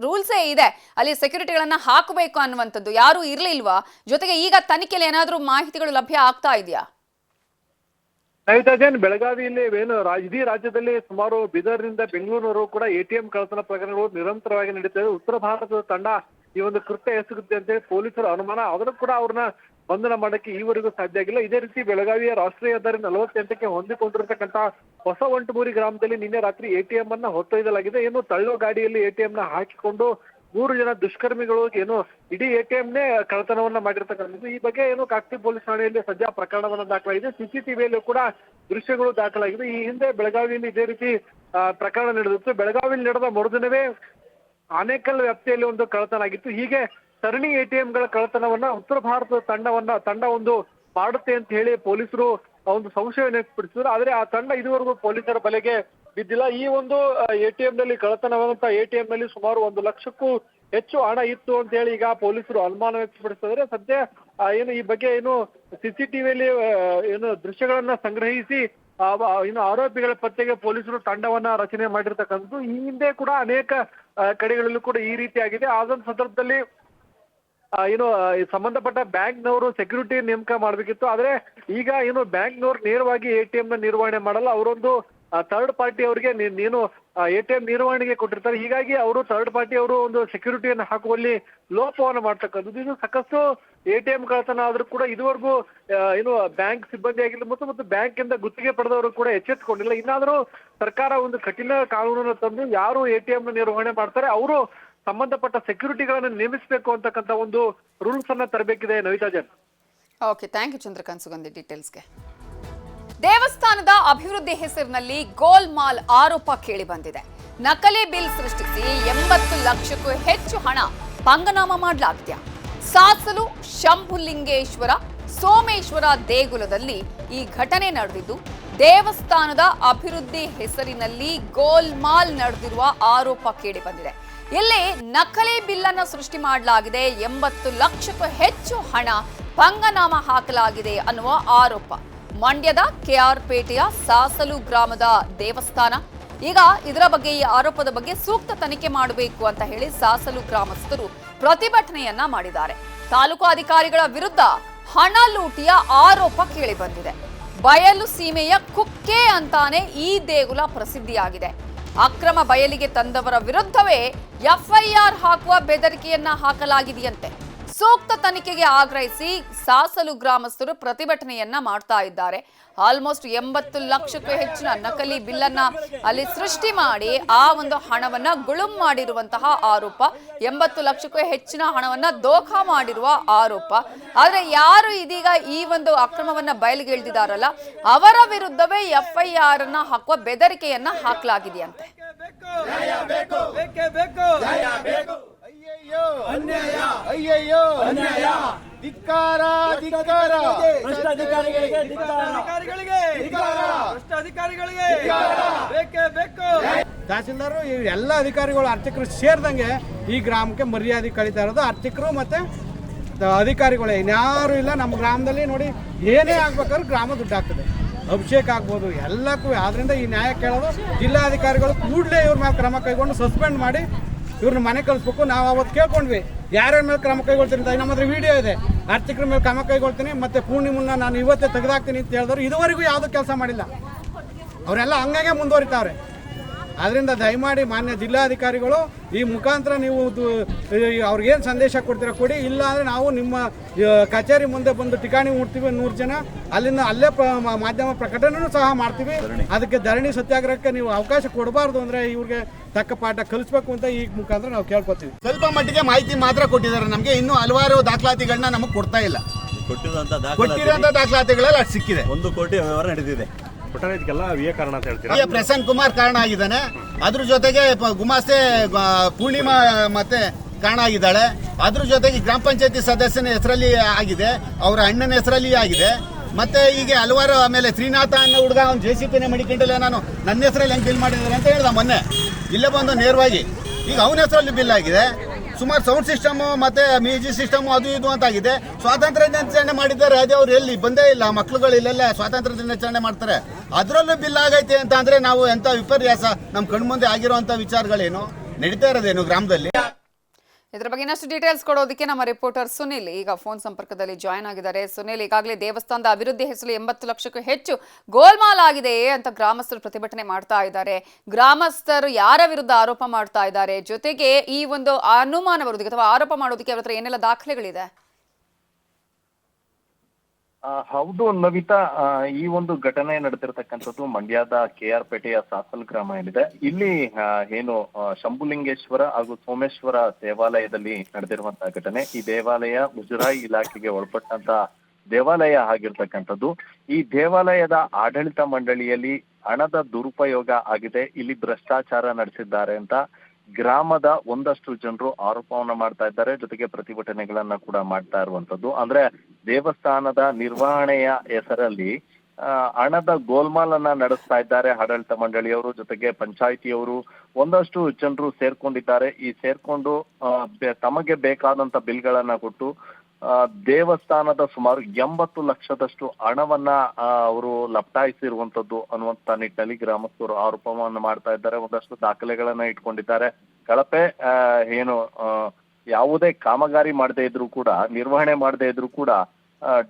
ರೂಲ್ಸೇ ಇದೆ, ಅಲ್ಲಿ ಸೆಕ್ಯೂರಿಟಿಗಳನ್ನ ಹಾಕಬೇಕು ಅನ್ನುವಂಥದ್ದು. ಯಾರು ಇರಲಿಲ್ವಾ? ಜೊತೆಗೆ ಈಗ ತನಿಖೆಯಲ್ಲಿ ಏನಾದರೂ ಮಾಹಿತಿಗಳು ಲಭ್ಯ ಆಗ್ತಾ ಇದೆಯಾ? ನವಿತಾಜನ್, ಬೆಳಗಾವಿಯಲ್ಲಿ ಇಡೀ ರಾಜ್ಯದಲ್ಲಿ ಸುಮಾರು ಬೀದರ್ನಿಂದ ಬೆಂಗಳೂರಿನವರೆಗೂ ಕೂಡ ATM ಕಳ್ಳತನ ಪ್ರಕರಣಗಳು ನಿರಂತರವಾಗಿ ನಡೀತವೆ. ಉತ್ತರ ಭಾರತದ ತಂಡ ಈ ಒಂದು ಕೃತ್ಯ ಎಸಗುತ್ತೆ ಅಂತೇಳಿ ಪೊಲೀಸರ ಅನುಮಾನ. ಆದರೂ ಕೂಡ ಅವ್ರನ್ನ ಬಂಧನ ಮಾಡಕ್ಕೆ ಈವರೆಗೂ ಸಾಧ್ಯ ಆಗಿಲ್ಲ. ಇದೇ ರೀತಿ ಬೆಳಗಾವಿಯ ರಾಷ್ಟ್ರೀಯ ಹೆದ್ದಾರಿ 48ಕ್ಕೆ ಹೊಂದಿಕೊಂಡಿರ್ತಕ್ಕಂಥ ಹೊಸ ಒಂಟಮೂರಿ ಗ್ರಾಮದಲ್ಲಿ ನಿನ್ನೆ ರಾತ್ರಿ ATM ಅನ್ನ ಹೊತ್ತೊಯ್ಯಲಾಗಿದೆ. ಏನು ತಳ್ಳೋ ಗಾಡಿಯಲ್ಲಿ ATM ನ ಹಾಕಿಕೊಂಡು 3 ಜನ ದುಷ್ಕರ್ಮಿಗಳು ಇಡೀ ATM ನೇ ಕಳ್ಳತನವನ್ನ ಮಾಡಿರ್ತಕ್ಕಂಥದ್ದು. ಈ ಬಗ್ಗೆ ಕಾಕ್ತಿ ಪೊಲೀಸ್ ಠಾಣೆಯಲ್ಲಿ ಸದ್ಯ ಪ್ರಕರಣವನ್ನ ದಾಖಲಾಗಿದೆ. CCTVಯಲ್ಲೂ ಕೂಡ ದೃಶ್ಯಗಳು ದಾಖಲಾಗಿದೆ. ಈ ಹಿಂದೆ ಬೆಳಗಾವಿಯಲ್ಲಿ ಇದೇ ರೀತಿ ಪ್ರಕರಣ ನಡೆದಿತ್ತು. ಬೆಳಗಾವಿಯಲ್ಲಿ ನಡೆದ ಮರುದಿನವೇ ಆನೇಕಲ್ ವ್ಯಾಪ್ತಿಯಲ್ಲಿ ಒಂದು ಕಳ್ಳತನ ಆಗಿತ್ತು. ಹೀಗೆ ಸರಣಿ ATMಗಳ ಕಳ್ಳತನವನ್ನ ಉತ್ತರ ಭಾರತದ ತಂಡ ಒಂದು ಮಾಡುತ್ತೆ ಅಂತ ಹೇಳಿ ಪೊಲೀಸರು ಒಂದು ಸಂಶಯವನ್ನು ವ್ಯಕ್ತಪಡಿಸಿದ್ರು. ಆದ್ರೆ ಆ ತಂಡ ಇದುವರೆಗೂ ಪೊಲೀಸರ ಬಲೆಗೆ ಬಿದ್ದಿಲ್ಲ. ಈ ಒಂದು ATM ನಲ್ಲಿ ಕಳ್ಳತನವಾದಂತ ATM ನಲ್ಲಿ ಸುಮಾರು 1 ಲಕ್ಷಕ್ಕೂ ಹೆಚ್ಚು ಹಣ ಇತ್ತು ಅಂತ ಹೇಳಿ ಈಗ ಪೊಲೀಸರು ಅನುಮಾನ ವ್ಯಕ್ತಪಡಿಸಿದ್ದಾರೆ. ಸದ್ಯ ಈ ಬಗ್ಗೆ CCTVಯಲ್ಲಿ ದೃಶ್ಯಗಳನ್ನ ಸಂಗ್ರಹಿಸಿ ಆರೋಪಿಗಳ ಪತ್ತೆಗೆ ಪೊಲೀಸರು ತಂಡವನ್ನ ರಚನೆ ಮಾಡಿರ್ತಕ್ಕಂಥದ್ದು. ಈ ಹಿಂದೆ ಕೂಡ ಅನೇಕ ಕಡೆಗಳಲ್ಲೂ ಕೂಡ ಈ ರೀತಿ ಆಗಿದೆ. ಆದಂತ ಸಂದರ್ಭದಲ್ಲಿ ಸಂಬಂಧಪಟ್ಟ ಬ್ಯಾಂಕ್ನವರು ಸೆಕ್ಯೂರಿಟಿ ನೇಮಕ ಮಾಡ್ಬೇಕಿತ್ತು. ಆದ್ರೆ ಈಗ ಬ್ಯಾಂಕ್ನವರು ನೇರವಾಗಿ ATM ನ ನಿರ್ವಹಣೆ ಮಾಡಲ್ಲ. ಅವರೊಂದು ಥರ್ಡ್ ಪಾರ್ಟಿ ಅವರಿಗೆ ನೀನು ATM ನಿರ್ವಹಣೆಗೆ ಕೊಟ್ಟಿರ್ತಾರೆ. ಹೀಗಾಗಿ ಅವರು ಥರ್ಡ್ ಪಾರ್ಟಿ ಅವರು ಒಂದು ಸೆಕ್ಯೂರಿಟಿಯನ್ನು ಹಾಕುವಲ್ಲಿ ಲೋಪವನ್ನು ಮಾಡ್ತಕ್ಕಂಥದ್ದು. ಇದು ಸಾಕಷ್ಟು ATM ಕಳ್ಳತನ ಆದ್ರೂ ಕೂಡ ಇದುವರೆಗೂ ಬ್ಯಾಂಕ್ ಸಿಬ್ಬಂದಿ ಆಗಿಲ್ಲ ಮತ್ತು ಬ್ಯಾಂಕ್ ಇಂದ ಗುತ್ತಿಗೆ ಪಡೆದವರು ಕೂಡ ಎಚ್ಚೆತ್ತುಕೊಂಡಿಲ್ಲ. ಇನ್ನಾದ್ರೂ ಸರ್ಕಾರ ಒಂದು ಕಠಿಣ ಕಾನೂನನ್ನು ತಂದು ಯಾರು ATM ನ ನಿರ್ವಹಣೆ ಮಾಡ್ತಾರೆ ಅವರು ಸಂಬಂಧಪಟ್ಟ ಸೆಕ್ಯೂರಿಟಿಗಳನ್ನು ನೇಮಿಸಬೇಕು ಅಂತಕ್ಕಂಥ ಒಂದು ರೂಲ್ಸ್ ಅನ್ನ ತರಬೇಕಿದೆ. ನವಿತಾಜನ್. ಓಕೆ, ಥ್ಯಾಂಕ್ ಯು ಚಂದ್ರಕಾಂತ್ ಸುಗಂಧಿ ಡೀಟೇಲ್ಸ್ಗೆ. ದೇವಸ್ಥಾನದ ಅಭಿವೃದ್ಧಿ ಹೆಸರಿನಲ್ಲಿ ಗೋಲ್ಮಾಲ್ ಆರೋಪ ಕೇಳಿ ಬಂದಿದೆ. ನಕಲಿ ಬಿಲ್ ಸೃಷ್ಟಿಸಿ 80 ಲಕ್ಷಕ್ಕೂ ಹೆಚ್ಚು ಹಣ ಪಂಗನಾಮ ಮಾಡಲಾಗಿದೆ. ಸಾಸಲು ಶಂಭುಲಿಂಗೇಶ್ವರ ಸೋಮೇಶ್ವರ ದೇಗುಲದಲ್ಲಿ ಈ ಘಟನೆ ನಡೆದಿದ್ದು, ದೇವಸ್ಥಾನದ ಅಭಿವೃದ್ಧಿ ಹೆಸರಿನಲ್ಲಿ ಗೋಲ್ಮಾಲ್ ನಡೆದಿರುವ ಆರೋಪ ಕೇಳಿ ಬಂದಿದೆ. ಇಲ್ಲಿ ನಕಲಿ ಬಿಲ್ ಅನ್ನು ಸೃಷ್ಟಿ ಮಾಡಲಾಗಿದೆ, 80 ಲಕ್ಷಕ್ಕೂ ಹೆಚ್ಚು ಹಣ ಪಂಗನಾಮ ಹಾಕಲಾಗಿದೆ ಅನ್ನುವ ಆರೋಪ. ಮಂಡ್ಯದ KR ಪೇಟೆಯ ಸಾಸಲು ಗ್ರಾಮದ ದೇವಸ್ಥಾನ. ಈಗ ಇದರ ಬಗ್ಗೆ, ಈ ಆರೋಪದ ಬಗ್ಗೆ ಸೂಕ್ತ ತನಿಖೆ ಮಾಡಬೇಕು ಅಂತ ಹೇಳಿ ಸಾಸಲು ಗ್ರಾಮಸ್ಥರು ಪ್ರತಿಭಟನೆಯನ್ನ ಮಾಡಿದ್ದಾರೆ. ತಾಲೂಕು ಅಧಿಕಾರಿಗಳ ವಿರುದ್ಧ ಹಣ ಲೂಟಿಯ ಆರೋಪ ಕೇಳಿ ಬಂದಿದೆ. ಬಯಲು ಸೀಮೆಯ ಕುಕ್ಕೆ ಅಂತಾನೆ ಈ ದೇಗುಲ ಪ್ರಸಿದ್ಧಿಯಾಗಿದೆ. ಅಕ್ರಮ ಬಯಲಿಗೆ ತಂದವರ ವಿರುದ್ಧವೇ FIR ಹಾಕುವ ಬೆದರಿಕೆಯನ್ನ ಹಾಕಲಾಗಿದೆಯಂತೆ. ಸೂಕ್ತ ತನಿಖೆಗೆ ಆಗ್ರಹಿಸಿ ಸಾಸಲು ಗ್ರಾಮಸ್ಥರು ಪ್ರತಿಭಟನೆಯನ್ನ ಮಾಡ್ತಾ ಇದ್ದಾರೆ. ಆಲ್ಮೋಸ್ಟ್ 80 ಲಕ್ಷಕ್ಕೂ ಹೆಚ್ಚಿನ ನಕಲಿ ಬಿಲ್ ಅನ್ನ ಅಲ್ಲಿ ಸೃಷ್ಟಿ ಮಾಡಿ ಆ ಒಂದು ಹಣವನ್ನ ಗುಳುಂ ಮಾಡಿರುವಂತಹ ಆರೋಪ. 80 ಲಕ್ಷಕ್ಕೂ ಹೆಚ್ಚಿನ ಹಣವನ್ನ ದೋಖಾ ಮಾಡಿರುವ ಆರೋಪ. ಆದ್ರೆ ಯಾರು ಇದೀಗ ಈ ಒಂದು ಅಕ್ರಮವನ್ನ ಬಯಲಿಗೆ ಇಳಿದಿದ್ದಾರಲ್ಲ ಅವರ ವಿರುದ್ಧವೇ FIR ಅನ್ನ ಹಾಕುವ ಬೆದರಿಕೆಯನ್ನ ಹಾಕಲಾಗಿದೆಯಂತೆ. ಅಯ್ಯಯ್ಯೋ ಅನ್ಯಾಯ, ಧಿಕ್ಕಾರ ಧಿಕ್ಕಾರ, ಭ್ರಷ್ಟಾಧಿಕಾರಿಗಳಿಗೆ ಬೇಕೇ ಬೇಕು. ತಹಸೀಲ್ದಾರ್ ಎಲ್ಲ ಅಧಿಕಾರಿಗಳು ಅರ್ಚಕರು ಸೇರಿದಂಗೆ ಈ ಗ್ರಾಮಕ್ಕೆ ಮರ್ಯಾದೆ ಕಳೀತಾ ಇರೋದು ಅರ್ಚಕರು ಮತ್ತೆ ಅಧಿಕಾರಿಗಳೇ. ಇನ್ಯಾರು ಇಲ್ಲ. ನಮ್ಮ ಗ್ರಾಮದಲ್ಲಿ ನೋಡಿ ಏನೇ ಆಗ್ಬೇಕಾದ್ರೂ ಗ್ರಾಮ ದುಡ್ಡು ಆಗ್ತದೆ. ಅಭಿಷೇಕ ಆಗ್ಬೋದು ಎಲ್ಲಕ್ಕೂ. ಆದ್ರಿಂದ ಈ ನ್ಯಾಯ ಕೇಳೋದು ಜಿಲ್ಲಾಧಿಕಾರಿಗಳು ಕೂಡಲೇ ಇವ್ರ ಮೇಲೆ ಕ್ರಮ ಕೈಗೊಂಡು ಸಸ್ಪೆಂಡ್ ಮಾಡಿ ಇವ್ರನ್ನ ಮನೆ ಕಳಿಸ್ಬೇಕು. ನಾವು ಅವತ್ತು ಕೇಳ್ಕೊಂಡ್ವಿ ಯಾರ್ಯಾರ ಮೇಲೆ ಕ್ರಮ ಕೈಗೊಳ್ತೀನಿ ಅಂತ. ನಮ್ಮ ಹತ್ರ ವಿಡಿಯೋ ಇದೆ. ಅರ್ಚಕರ ಮೇಲೆ ಕ್ರಮ ಕೈಗೊಳ್ತೀನಿ ಮತ್ತೆ ಪೂರ್ಣಿಮನ್ನ ನಾನು ಇವತ್ತೇ ತೆಗೆದಾಕ್ತೀನಿ ಅಂತ ಹೇಳಿದ್ರು. ಇದುವರೆಗೂ ಯಾವುದೂ ಕೆಲಸ ಮಾಡಿಲ್ಲ. ಅವರೆಲ್ಲ ಹಂಗಾಗೆ ಮುಂದುವರಿತಾವ್ರೆ. ಅದರಿಂದ ದಯಮಾಡಿ ಮಾನ್ಯ ಜಿಲ್ಲಾಧಿಕಾರಿಗಳು ಈ ಮುಖಾಂತರ ನೀವು ಅವ್ರಿಗೇನು ಸಂದೇಶ ಕೊಡ್ತೀರಾ ಕೊಡಿ. ಇಲ್ಲ ಅಂದರೆ ನಾವು ನಿಮ್ಮ ಕಚೇರಿ ಮುಂದೆ ಬಂದು ಠಿಕಾಣಿ ಮುಟ್ತೀವಿ 100 ಜನ. ಅಲ್ಲೇ ಮಾಧ್ಯಮ ಪ್ರಕಟಣೆನೂ ಸಹ ಮಾಡ್ತೀವಿ. ಅದಕ್ಕೆ ಧರಣಿ ಸತ್ಯಾಗ್ರಹಕ್ಕೆ ನೀವು ಅವಕಾಶ ಕೊಡಬಾರ್ದು. ಅಂದರೆ ಇವ್ರಿಗೆ ತಕ್ಕ ಪಾಠ ಕಲಿಸ್ಬೇಕು ಅಂತ ಈ ಮುಖಾಂತರ ನಾವು ಕೇಳ್ಕೊತೀವಿ. ಸ್ವಲ್ಪ ಮಟ್ಟಿಗೆ ಮಾಹಿತಿ ಮಾತ್ರ ಕೊಟ್ಟಿದ್ದಾರೆ ನಮಗೆ. ಇನ್ನೂ ಹಲವಾರು ದಾಖಲಾತಿಗಳನ್ನ ನಮಗೆ ಕೊಡ್ತಾ ಇಲ್ಲ. ಕೊಟ್ಟಿರುವಂತ ದಾಖಲಾತಿಗಳೆಲ್ಲ ಸಿಕ್ಕಿದೆ. 1 ಕೋಟಿ ವ್ಯವಹಾರ ನಡೆದಿದೆ. ಪ್ರಸನ್ನ ಕುಮಾರ್ ಕಾರಣ ಆಗಿದ್ದಾನೆ. ಅದ್ರ ಜೊತೆಗೆ ಗುಮಾಸ್ತೆ ಪೂರ್ಣಿಮಾ ಮತ್ತೆ ಕಾರಣ ಆಗಿದ್ದಾಳೆ. ಅದ್ರ ಜೊತೆಗೆ ಗ್ರಾಮ ಪಂಚಾಯತಿ ಸದಸ್ಯನ ಹೆಸರಲ್ಲಿ ಆಗಿದೆ, ಅವರ ಅಣ್ಣನ ಹೆಸರಲ್ಲಿ ಆಗಿದೆ. ಮತ್ತೆ ಈಗ ಹಲವಾರು ಆಮೇಲೆ ಶ್ರೀನಾಥ ಅನ್ನೋ ಹುಡುಗ ಅವ್ನು JCPನೇ ಮಡಿಕೊಂಡಿಲ್ಲ, ನಾನು ನನ್ನ ಹೆಸರಲ್ಲಿ ಹೆಂಗೆ ಬಿಲ್ ಮಾಡಿದ್ದಾರೆ ಅಂತ ಹೇಳ್ದ ಮೊನ್ನೆ. ಇಲ್ಲೇ ಬಂದು ನೇರವಾಗಿ ಈಗ ಅವನ ಹೆಸರಲ್ಲಿ ಬಿಲ್ ಆಗಿದೆ. ಸುಮಾರು ಸೌಂಡ್ ಸಿಸ್ಟಮ್ ಮತ್ತೆ ಮ್ಯೂಸಿಕ್ ಸಿಸ್ಟಮ್ ಅದು ಇದು ಅಂತ ಆಗಿದೆ. ಸ್ವಾತಂತ್ರ್ಯ ದಿನಾಚರಣೆ ಮಾಡಿದ್ದಾರೆ, ಅದೇ ಅವ್ರು ಎಲ್ಲಿ ಬಂದೇ ಇಲ್ಲ. ಮಕ್ಳುಗಳು ಇಲ್ಲೆಲ್ಲ ಸ್ವಾತಂತ್ರ್ಯ ದಿನಾಚರಣೆ ಮಾಡ್ತಾರೆ, ಅದರಲ್ಲೂ ಬಿಲ್ ಆಗೈತೆ ಅಂತ ಅಂದ್ರೆ ನಾವು ಎಂತ ವಿಪರ್ಯಾಸ. ನಮ್ಮ ಕಣ್ಮುಂದೆ ಆಗಿರುವಂತ ವಿಚಾರಗಳೇನು ನಡೀತಾ ಇರೋದೇನು ಗ್ರಾಮದಲ್ಲಿ. ಇದರ ಬಗ್ಗೆ ಇನ್ನಷ್ಟು ಡೀಟೇಲ್ಸ್ ಕೊಡೋದಕ್ಕೆ ನಮ್ಮ ರಿಪೋರ್ಟರ್ ಸುನಿಲ್ ಈಗ ಫೋನ್ ಸಂಪರ್ಕದಲ್ಲಿ ಜಾಯ್ನ್ ಆಗಿದ್ದಾರೆ. ಸುನಿಲ್, ಈಗಾಗಲೇ ದೇವಸ್ಥಾನದ ಅಭಿವೃದ್ಧಿ ಹೆಸರು 80 ಲಕ್ಷಕ್ಕೂ ಹೆಚ್ಚು ಗೋಲ್ಮಾಲ್ ಆಗಿದೆ ಅಂತ ಗ್ರಾಮಸ್ಥರು ಪ್ರತಿಭಟನೆ ಮಾಡ್ತಾ ಇದ್ದಾರೆ. ಗ್ರಾಮಸ್ಥರು ಯಾರ ವಿರುದ್ಧ ಆರೋಪ ಮಾಡ್ತಾ ಇದ್ದಾರೆ, ಜೊತೆಗೆ ಈ ಒಂದು ಅನುಮಾನ ಬರೋದಕ್ಕೆ ಅಥವಾ ಆರೋಪ ಮಾಡೋದಕ್ಕೆ ಅವರ ಹತ್ರ ಏನೆಲ್ಲ ದಾಖಲೆಗಳಿದೆ? ಹೌದು ನವಿತಾ, ಈ ಒಂದು ಘಟನೆ ನಡೆದಿರತಕ್ಕಂಥದ್ದು ಮಂಡ್ಯದ KR ಪೇಟೆಯ ಸಾಸಲ್ ಗ್ರಾಮ ಏನಿದೆ ಇಲ್ಲಿ ಏನು ಶಂಭುಲಿಂಗೇಶ್ವರ ಹಾಗೂ ಸೋಮೇಶ್ವರ ದೇವಾಲಯದಲ್ಲಿ ನಡೆದಿರುವಂತಹ ಘಟನೆ. ಈ ದೇವಾಲಯ ಮುಜರಾಯಿ ಇಲಾಖೆಗೆ ಒಳಪಟ್ಟಂತ ದೇವಾಲಯ ಆಗಿರ್ತಕ್ಕಂಥದ್ದು. ಈ ದೇವಾಲಯದ ಆಡಳಿತ ಮಂಡಳಿಯಲ್ಲಿ ಹಣದ ದುರುಪಯೋಗ ಆಗಿದೆ, ಇಲ್ಲಿ ಭ್ರಷ್ಟಾಚಾರ ನಡೆಸಿದ್ದಾರೆ ಅಂತ ಗ್ರಾಮದ ಒಂದಷ್ಟು ಜನರು ಆರೋಪವನ್ನ ಮಾಡ್ತಾ ಇದ್ದಾರೆ. ಜೊತೆಗೆ ಪ್ರತಿಭಟನೆಗಳನ್ನ ಕೂಡ ಮಾಡ್ತಾ ಇರುವಂತದ್ದು. ಅಂದ್ರೆ ದೇವಸ್ಥಾನದ ನಿರ್ವಹಣೆಯ ಹೆಸರಲ್ಲಿ ಹಣದ ಗೋಲ್ಮಾಲನ್ನ ನಡೆಸ್ತಾ ಇದ್ದಾರೆ ಆಡಳಿತ ಮಂಡಳಿಯವರು, ಜೊತೆಗೆ ಪಂಚಾಯಿತಿಯವರು ಒಂದಷ್ಟು ಜನರು ಸೇರ್ಕೊಂಡಿದ್ದಾರೆ. ಈ ಸೇರ್ಕೊಂಡು ತಮಗೆ ಬೇಕಾದಂತ ಬಿಲ್ಗಳನ್ನ ಕೊಟ್ಟು ದೇವಸ್ಥಾನದ ಸುಮಾರು 80 ಲಕ್ಷದಷ್ಟು ಹಣವನ್ನ ಅವರು ಲಪಟಾಯಿಸಿರುವಂತದ್ದು ಅನ್ನುವಂತ ನಿಟ್ಟಿನಲ್ಲಿ ಗ್ರಾಮಸ್ಥರು ಆರೋಪವನ್ನು ಮಾಡ್ತಾ ಇದ್ದಾರೆ. ಒಂದಷ್ಟು ದಾಖಲೆಗಳನ್ನ ಇಟ್ಕೊಂಡಿದ್ದಾರೆ. ಕಳಪೆ ಏನು ಯಾವುದೇ ಕಾಮಗಾರಿ ಮಾಡದೇ ಇದ್ರು ಕೂಡ, ನಿರ್ವಹಣೆ ಮಾಡದೇ ಇದ್ರು ಕೂಡ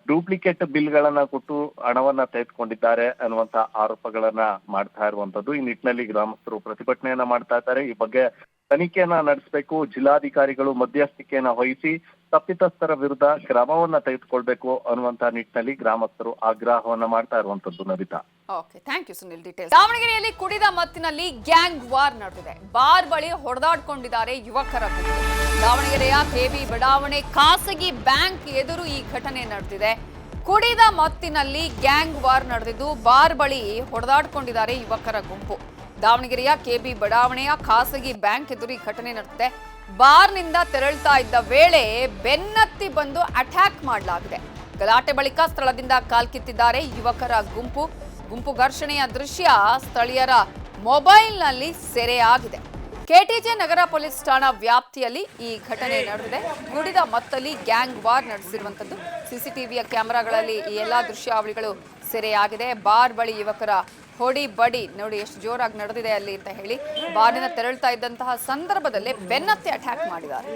ಡೂಪ್ಲಿಕೇಟ್ ಬಿಲ್ಗಳನ್ನ ಕೊಟ್ಟು ಹಣವನ್ನ ತೆಗೆದುಕೊಂಡಿದ್ದಾರೆ ಅನ್ನುವಂತ ಆರೋಪಗಳನ್ನ ಮಾಡ್ತಾ ಇರುವಂತದ್ದು. ಈ ನಿಟ್ಟಿನಲ್ಲಿ ಗ್ರಾಮಸ್ಥರು ಪ್ರತಿಭಟನೆಯನ್ನ ಮಾಡ್ತಾ ಇದ್ದಾರೆ. ಈ ಬಗ್ಗೆ ತನಿಖೆಯನ್ನ ನಡೆಸಬೇಕು, ಜಿಲ್ಲಾಧಿಕಾರಿಗಳು ಮಧ್ಯಸ್ಥಿಕೆಯನ್ನ ವಹಿಸಿ ತಪ್ಪಿತಸ್ಥರ ವಿರುದ್ಧ ಕ್ರಮವನ್ನ ತೆಗೆದುಕೊಳ್ಬೇಕು ಅನ್ನುವಂತ ನಿಟ್ಟಿನಲ್ಲಿ ಗ್ರಾಮಸ್ಥರು ಆಗ್ರಹವನ್ನ ಮಾಡ್ತಾ ಇರುವಂತದ್ದು. Navitha, okay, thank you Sunil. Details. ದಾವಣಗೆರೆಯಲ್ಲಿ ಕುಡಿದ ಮತ್ತಿನಲ್ಲಿ ಗ್ಯಾಂಗ್ ವಾರ್ ನಡೆದಿದೆ. ಬಾರ್ ಬಳಿ ಹೊಡೆದಾಡ್ಕೊಂಡಿದ್ದಾರೆ ಯುವಕರ ಗುಂಪು. ದಾವಣಗೆರೆಯ KB ಬಡಾವಣೆ ಖಾಸಗಿ ಬ್ಯಾಂಕ್ ಎದುರು ಈ ಘಟನೆ ನಡೆದಿದೆ. ಕುಡಿದ ಮತ್ತಿನಲ್ಲಿ ಗ್ಯಾಂಗ್ ವಾರ್ ನಡೆದಿದ್ದು ಬಾರ್ ಬಳಿ ಹೊಡೆದಾಡ್ಕೊಂಡಿದ್ದಾರೆ ಯುವಕರ ಗುಂಪು. ದಾವಣಗೆರೆಯ KB ಬಡಾವಣೆಯ ಖಾಸಗಿ ಬ್ಯಾಂಕ್ ಎದುರು ಈ ಘಟನೆ ನಡೆದಿದೆ. ಬಾರ್ನಿಂದ ತೆರಳ್ತಾ ಇದ್ದ ವೇಳೆ ಬೆನ್ನತ್ತಿ ಬಂದು ಅಟ್ಯಾಕ್ ಮಾಡಲಾಗಿದೆ. ಗಲಾಟೆ ಬಳಿಕ ಸ್ಥಳದಿಂದ ಕಾಲ್ಕಿತ್ತಿದ್ದಾರೆ ಯುವಕರ ಗುಂಪು ಘರ್ಷಣೆಯ ದೃಶ್ಯ ಸ್ಥಳೀಯರ ಮೊಬೈಲ್ನಲ್ಲಿ ಸೆರೆಯಾಗಿದೆ. KTJ ನಗರ ಪೊಲೀಸ್ ಠಾಣಾ ವ್ಯಾಪ್ತಿಯಲ್ಲಿ ಈ ಘಟನೆ ನಡೆದಿದೆ. ಕುಡಿದ ಮತ್ತಲ್ಲಿ ಗ್ಯಾಂಗ್ ವಾರ್ ನಡೆಸಿರುವಂತದ್ದು. CCTVಯ ಕ್ಯಾಮೆರಾಗಳಲ್ಲಿ ಈ ಎಲ್ಲಾ ದೃಶ್ಯಾವಳಿಗಳು ಸೆರೆಯಾಗಿದೆ. ಬಾರ್ ಬಳಿ ಯುವಕರ ಹೊಡಿ ಬಡಿ ನೋಡಿ ಎಷ್ಟು ಜೋರಾಗಿ ನಡೆದಿದೆ ಅಲ್ಲಿ ಅಂತ ಹೇಳಿ. ಬಾರಿನ ತೆರಳ್ತಾ ಇದ್ದಂತಹ ಸಂದರ್ಭದಲ್ಲೇ ಬೆನ್ನತ್ತಿ ಅಟ್ಯಾಕ್ ಮಾಡಿದ್ದಾರೆ.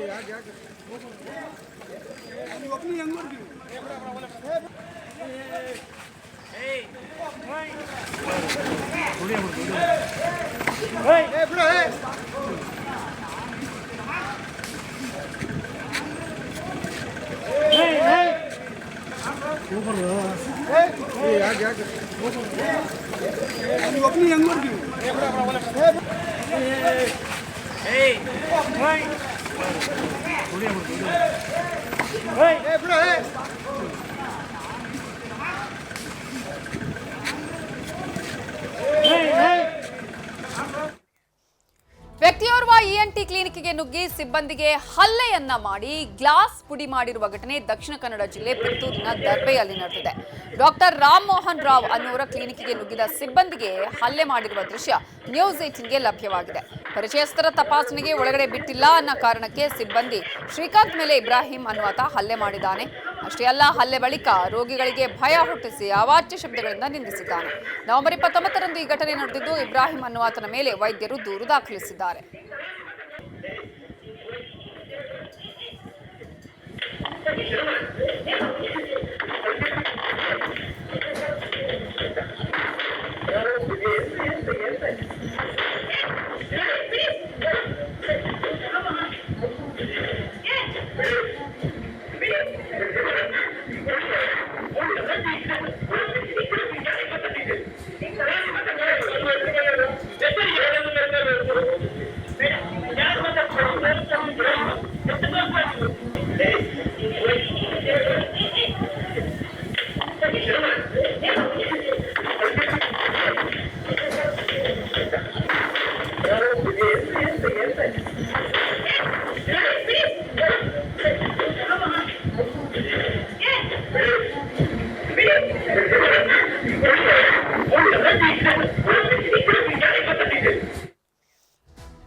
ವ್ಯಕ್ತಿಯೋರ್ವ ENT ಕ್ಲಿನಿಕ್ಗೆ ನುಗ್ಗಿ ಸಿಬ್ಬಂದಿಗೆ ಹಲ್ಲೆಯನ್ನ ಮಾಡಿ ಗ್ಲಾಸ್ ಪುಡಿ ಮಾಡಿರುವ ಘಟನೆ ದಕ್ಷಿಣ ಕನ್ನಡ ಜಿಲ್ಲೆ ಪುತ್ತೂರಿನ ದರ್ಬೆಯಲ್ಲಿ ನಡೆದಿದೆ. ಡಾಕ್ಟರ್ ರಾಮ್ ಮೋಹನ್ ರಾವ್ ಅನ್ನುವರ ಕ್ಲಿನಿಕ್ಗೆ ನುಗ್ಗಿದ ಸಿಬ್ಬಂದಿಗೆ ಹಲ್ಲೆ ಮಾಡಿರುವ ದೃಶ್ಯ ನ್ಯೂಸ್ 18ಗೆ ಲಭ್ಯವಾಗಿದೆ. ಪರಿಚಯಸ್ಥರ ತಪಾಸಣೆಗೆ ಒಳಗಡೆ ಬಿಟ್ಟಿಲ್ಲ ಅನ್ನೋ ಕಾರಣಕ್ಕೆ ಸಿಬ್ಬಂದಿ ಶ್ರೀಕಾಂತ್ ಮೇಲೆ ಇಬ್ರಾಹಿಂ ಅನ್ನುವಾತ ಹಲ್ಲೆ ಮಾಡಿದ್ದಾನೆ. ಅಷ್ಟೇ ಅಲ್ಲ, ಹಲ್ಲೆ ಬಳಿಕ ರೋಗಿಗಳಿಗೆ ಭಯ ಹುಟ್ಟಿಸಿ ಅವಾಚ್ಯ ಶಬ್ದಗಳಿಂದ ನಿಂದಿಸಿದ್ದಾನೆ. ನವೆಂಬರ್ 29ರಂದು ಈ ಘಟನೆ ನಡೆದಿದ್ದು ಇಬ್ರಾಹಿಂ ಅನ್ನುವಾತನ ಮೇಲೆ ವೈದ್ಯರು ದೂರು ದಾಖಲಿಸಿದ್ದಾರೆ.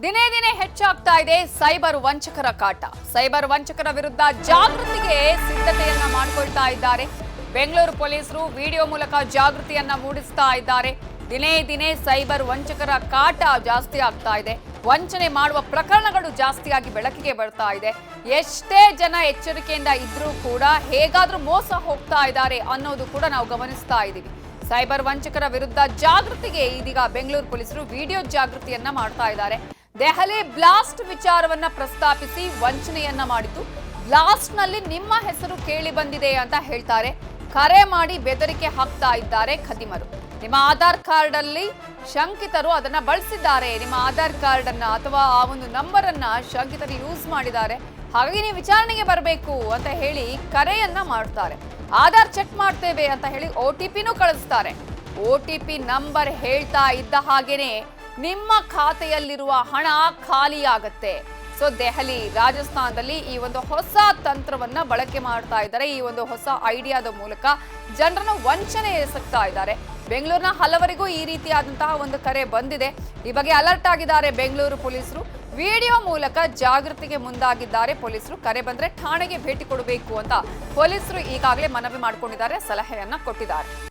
ದಿನೇ ದಿನೇ ಹೆಚ್ಚಾಗ್ತಾ ಇದೆ ಸೈಬರ್ ವಂಚಕರ ಕಾಟ. ಸೈಬರ್ ವಂಚಕರ ವಿರುದ್ಧ ಜಾಗೃತಿಗೆ ಸಿದ್ಧತೆಯನ್ನ ಮಾಡಿಕೊಳ್ತಾ ಇದ್ದಾರೆ. ಬೆಂಗಳೂರು ಪೊಲೀಸರು ವಿಡಿಯೋ ಮೂಲಕ ಜಾಗೃತಿಯನ್ನ ಮೂಡಿಸ್ತಾ ಇದ್ದಾರೆ. ದಿನೇ ದಿನೇ ಸೈಬರ್ ವಂಚಕರ ಕಾಟ ಜಾಸ್ತಿ ಆಗ್ತಾ ಇದೆ. ವಂಚನೆ ಮಾಡುವ ಪ್ರಕರಣಗಳು ಜಾಸ್ತಿಯಾಗಿ ಬೆಳಕಿಗೆ ಬರ್ತಾ ಇದೆ. ಎಷ್ಟೇ ಜನ ಎಚ್ಚರಿಕೆಯಿಂದ ಇದ್ರೂ ಕೂಡ ಹೇಗಾದ್ರೂ ಮೋಸ ಹೋಗ್ತಾ ಇದ್ದಾರೆ ಅನ್ನೋದು ಕೂಡ ನಾವು ಗಮನಿಸ್ತಾ ಇದ್ದೀವಿ. ಸೈಬರ್ ವಂಚಕರ ವಿರುದ್ಧ ಜಾಗೃತಿಗೆ ಇದೀಗ ಬೆಂಗಳೂರು ಪೊಲೀಸರು ವಿಡಿಯೋ ಜಾಗೃತಿಯನ್ನ ಮಾಡ್ತಾ ಇದ್ದಾರೆ. ದೆಹಲಿ ಬ್ಲಾಸ್ಟ್ ವಿಚಾರವನ್ನ ಪ್ರಸ್ತಾಪಿಸಿ ವಂಚನೆಯನ್ನ ಮಾಡಿದ್ದು, ಬ್ಲಾಸ್ಟ್ ನಲ್ಲಿ ನಿಮ್ಮ ಹೆಸರು ಕೇಳಿ ಬಂದಿದೆ ಅಂತ ಹೇಳ್ತಾರೆ. ಕರೆ ಮಾಡಿ ಬೆದರಿಕೆ ಹಾಕ್ತಾ ಇದ್ದಾರೆ ಖದೀಮರು. ನಿಮ್ಮ ಆಧಾರ್ ಕಾರ್ಡ್ ಅಲ್ಲಿ ಶಂಕಿತರು ಅದನ್ನ ಬಳಸಿದ್ದಾರೆ, ನಿಮ್ಮ ಆಧಾರ್ ಕಾರ್ಡ್ ಅನ್ನ ಅಥವಾ ಆ ಒಂದು ನಂಬರ್ ಅನ್ನ ಶಂಕಿತರು ಯೂಸ್ ಮಾಡಿದ್ದಾರೆ, ಹಾಗಾಗಿ ನೀವು ವಿಚಾರಣೆಗೆ ಬರಬೇಕು ಅಂತ ಹೇಳಿ ಕರೆಯನ್ನ ಮಾಡ್ತಾರೆ. ಆಧಾರ್ ಚೆಕ್ ಮಾಡ್ತೇವೆ ಅಂತ ಹೇಳಿ OTPನೂ ಕಳಿಸ್ತಾರೆ. OTP ನಂಬರ್ ಹೇಳ್ತಾ ಇದ್ದ ಹಾಗೇನೆ ನಿಮ್ಮ ಖಾತೆಯಲ್ಲಿರುವ ಹಣ ಖಾಲಿಯಾಗತ್ತೆ. ಸೊ ದೆಹಲಿ, ರಾಜಸ್ಥಾನದಲ್ಲಿ ಈ ಒಂದು ಹೊಸ ತಂತ್ರವನ್ನ ಬಳಕೆ ಮಾಡ್ತಾ ಇದ್ದಾರೆ. ಈ ಒಂದು ಹೊಸ ಐಡಿಯಾದ ಮೂಲಕ ಜನರನ್ನು ವಂಚನೆ ಎಸಗ್ತಾ ಇದ್ದಾರೆ. ಬೆಂಗಳೂರಿನ ಹಲವರಿಗೂ ಈ ರೀತಿಯಾದಂತಹ ಒಂದು ಕರೆ ಬಂದಿದೆ. ಈ ಬಗ್ಗೆ ಅಲರ್ಟ್ ಆಗಿದ್ದಾರೆ ಬೆಂಗಳೂರು ಪೊಲೀಸರು. ವಿಡಿಯೋ ಮೂಲಕ ಜಾಗೃತಿಗೆ ಮುಂದಾಗಿದ್ದಾರೆ ಪೊಲೀಸರು. ಕರೆ ಬಂದ್ರೆ ಠಾಣೆಗೆ ಭೇಟಿ ಕೊಡಬೇಕು ಅಂತ ಪೊಲೀಸರು ಈಗಾಗಲೇ ಮನವಿ ಮಾಡಿಕೊಂಡಿದ್ದಾರೆ, ಸಲಹೆಯನ್ನ ಕೊಟ್ಟಿದ್ದಾರೆ.